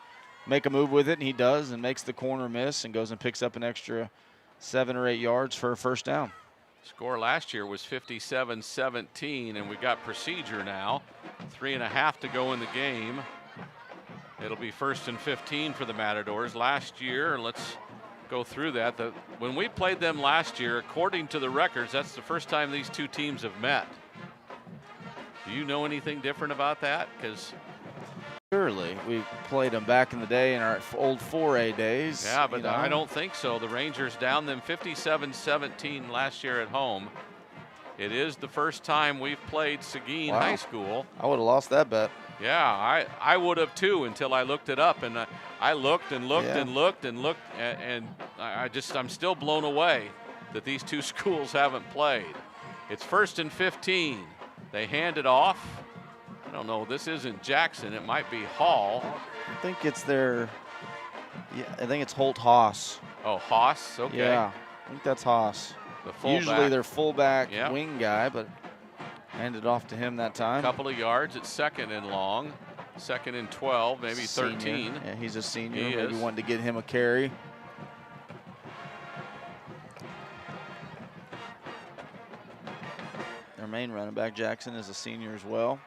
make a move with it, and he does, and makes the corner miss and goes and picks up an extra 7 or 8 yards for a first down. Score last year was 57-17, and we got procedure now. 3.5 to go in the game. It'll be 1st and 15 for the Matadors. Last year, let's go through that. When we played them last year, according to the records, that's the first time these two teams have met. Do you know anything different about that? Because surely we played them back in the day in our old 4A days. Yeah, but I don't think so. The Rangers down them 57-17 last year at home. It is the first time we've played Seguin High School. I would have lost that bet. Yeah, I would have too until I looked it up, and I looked and looked Yeah. and looked and looked, and I'm still blown away that these two schools haven't played. It's 1st and 15. They hand it off. I don't know. This isn't Jackson. It might be Hall. I think it's their. Yeah, I think it's Holt Haas. Oh, Haas. Okay. Yeah, I think that's Haas. The fullback. Usually their fullback Yep. wing guy, but handed off to him that time. Couple of yards. It's 2nd and long. 2nd and 12, maybe Senior. 13. Yeah, he's a senior. He Maybe is. wanted to get him a carry. Their main running back, Jackson, is a senior as well.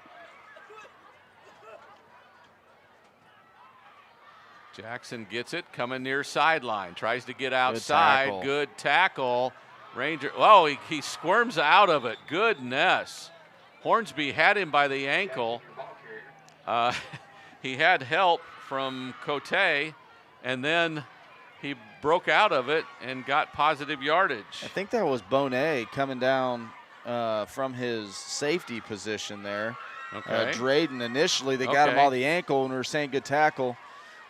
Jackson gets it, coming near sideline, tries to get outside. Good tackle. Ranger, oh, he squirms out of it. Goodness. Hornsby had him by the ankle. He had help from Cote, and then he broke out of it and got positive yardage. I think that was Bonet coming down from his safety position there. Okay. Drayden initially, they got him all the ankle, and we were saying good tackle.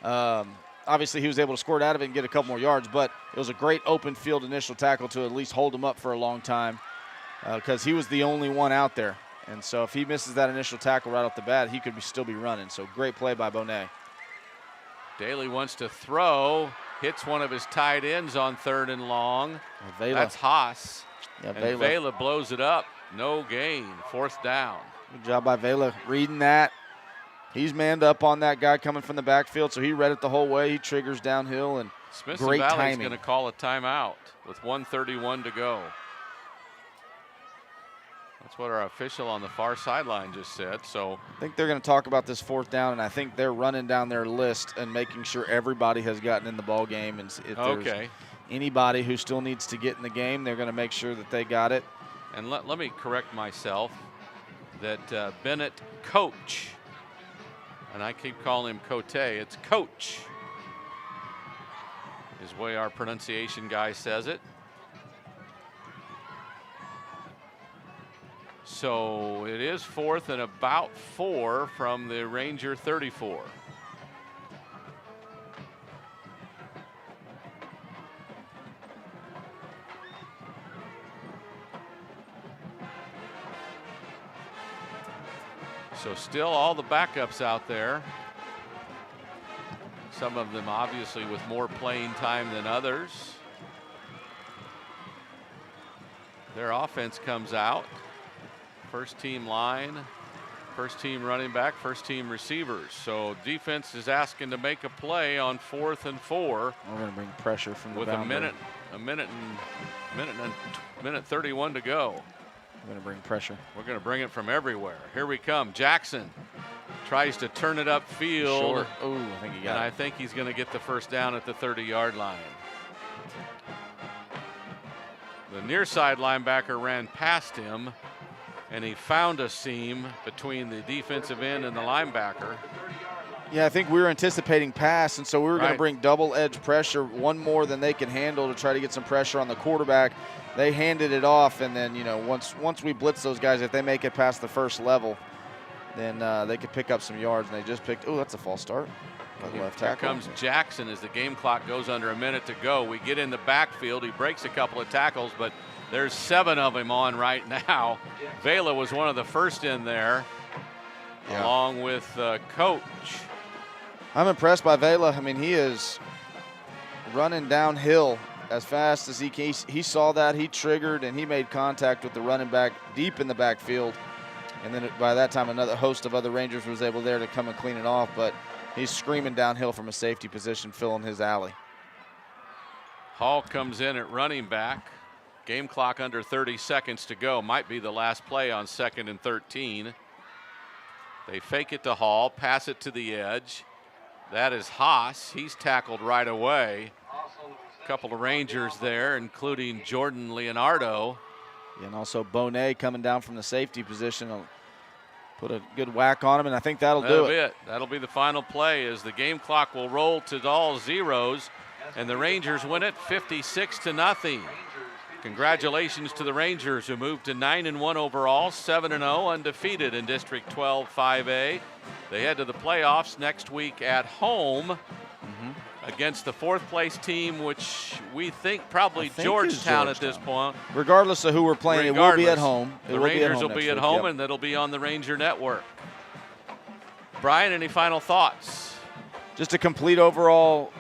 Obviously, he was able to squirt out of it and get a couple more yards, but it was a great open field initial tackle to at least hold him up for a long time because he was the only one out there. And so if he misses that initial tackle right off the bat, he could still be running. So great play by Bonet. Daly wants to throw, hits one of his tight ends on 3rd and long. That's Haas. Yeah, and Vela blows it up. No gain, 4th down. Good job by Vela reading that. He's manned up on that guy coming from the backfield, so he read it the whole way. He triggers downhill, and Smithson great Valley's timing. going to call a timeout with 1:31 to go. That's what our official on the far sideline just said. So I think they're going to talk about this 4th down, and I think they're running down their list and making sure everybody has gotten in the ball game. And if there's anybody who still needs to get in the game, they're going to make sure that they got it. And let me correct myself that Bennett Coach, and I keep calling him Cote, it's Coach is the way our pronunciation guy says it. So it is 4th and about 4 from the Ranger 34. So still all the backups out there. Some of them obviously with more playing time than others. Their offense comes out. First team line, first team running back, first team receivers. So defense is asking to make a play on 4th and 4. We're going to bring pressure from the with boundary. a minute 31 to go. We're going to bring pressure. We're going to bring it from everywhere. Here we come. Jackson tries to turn it upfield. Short. Ooh, I think he got it. I think he's going to get the first down at the 30-yard line. The near side linebacker ran past him, and he found a seam between the defensive end and the linebacker. Yeah, I think we were anticipating pass, and so we were going to bring double edge pressure, one more than they can handle, to try to get some pressure on the quarterback. They handed it off, and then, you know, once we blitz those guys, if they make it past the first level, then they could pick up some yards, and they just picked. Oh, that's a false start by the left tackle. Here comes Jackson as the game clock goes under a minute to go. We get in the backfield. He breaks a couple of tackles, but there's 7 of them on right now. Vela was one of the first in there, along with Coach. I'm impressed by Vela. I mean, he is running downhill as fast as he can. He saw that, he triggered, and he made contact with the running back deep in the backfield. And then by that time, another host of other Rangers was able there to come and clean it off. But he's screaming downhill from a safety position, filling his alley. Hall comes in at running back. Game clock under 30 seconds to go. Might be the last play on 2nd and 13. They fake it to Hall, pass it to the edge. That is Haas. He's tackled right away. A couple of Rangers there, including Jordan Leonardo. And also Bonet coming down from the safety position. Will put a good whack on him, and I think that'll do it. That'll be the final play as the game clock will roll to all zeros, and the Rangers win it 56-0. Congratulations to the Rangers, who moved to 9-1 overall, 7-0, undefeated in District 12 5A. They head to the playoffs next week at home against the fourth-place team, which we think probably Georgetown at this point. Regardless of who we're playing, it will be at home. The Rangers will be at home, and it'll be on the Ranger Network. Brian, any final thoughts? Just a complete overall,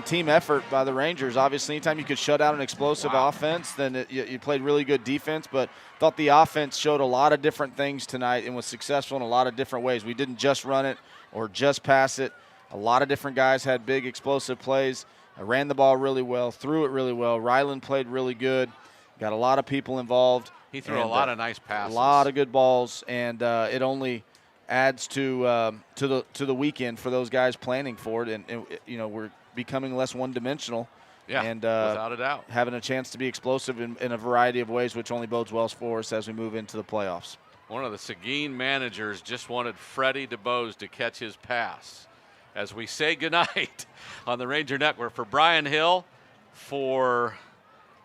team effort by the Rangers. Obviously, anytime you could shut out an explosive offense, then you played really good defense. But thought the offense showed a lot of different things tonight and was successful in a lot of different ways. We didn't just run it or just pass it. A lot of different guys had big explosive plays. I ran the ball really well, threw it really well. Ryland played really good. Got a lot of people involved. He threw a lot of nice passes. A lot of good balls, and it only adds to the weekend for those guys planning for it. And we're becoming less one-dimensional. Yeah, and without a doubt. Having a chance to be explosive in a variety of ways, which only bodes well for us as we move into the playoffs. One of the Seguin managers just wanted Freddie DeBose to catch his pass. As we say goodnight on the Ranger Network, for Brian Hill, for,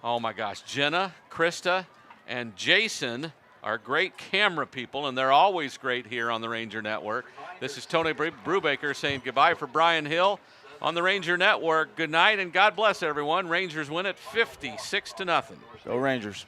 oh my gosh, Jenna, Krista, and Jason, our great camera people, and they're always great here on the Ranger Network. This is Tony Brubaker saying goodbye for Brian Hill on the Ranger Network. Good night and God bless everyone. Rangers win it 56-0. Go Rangers.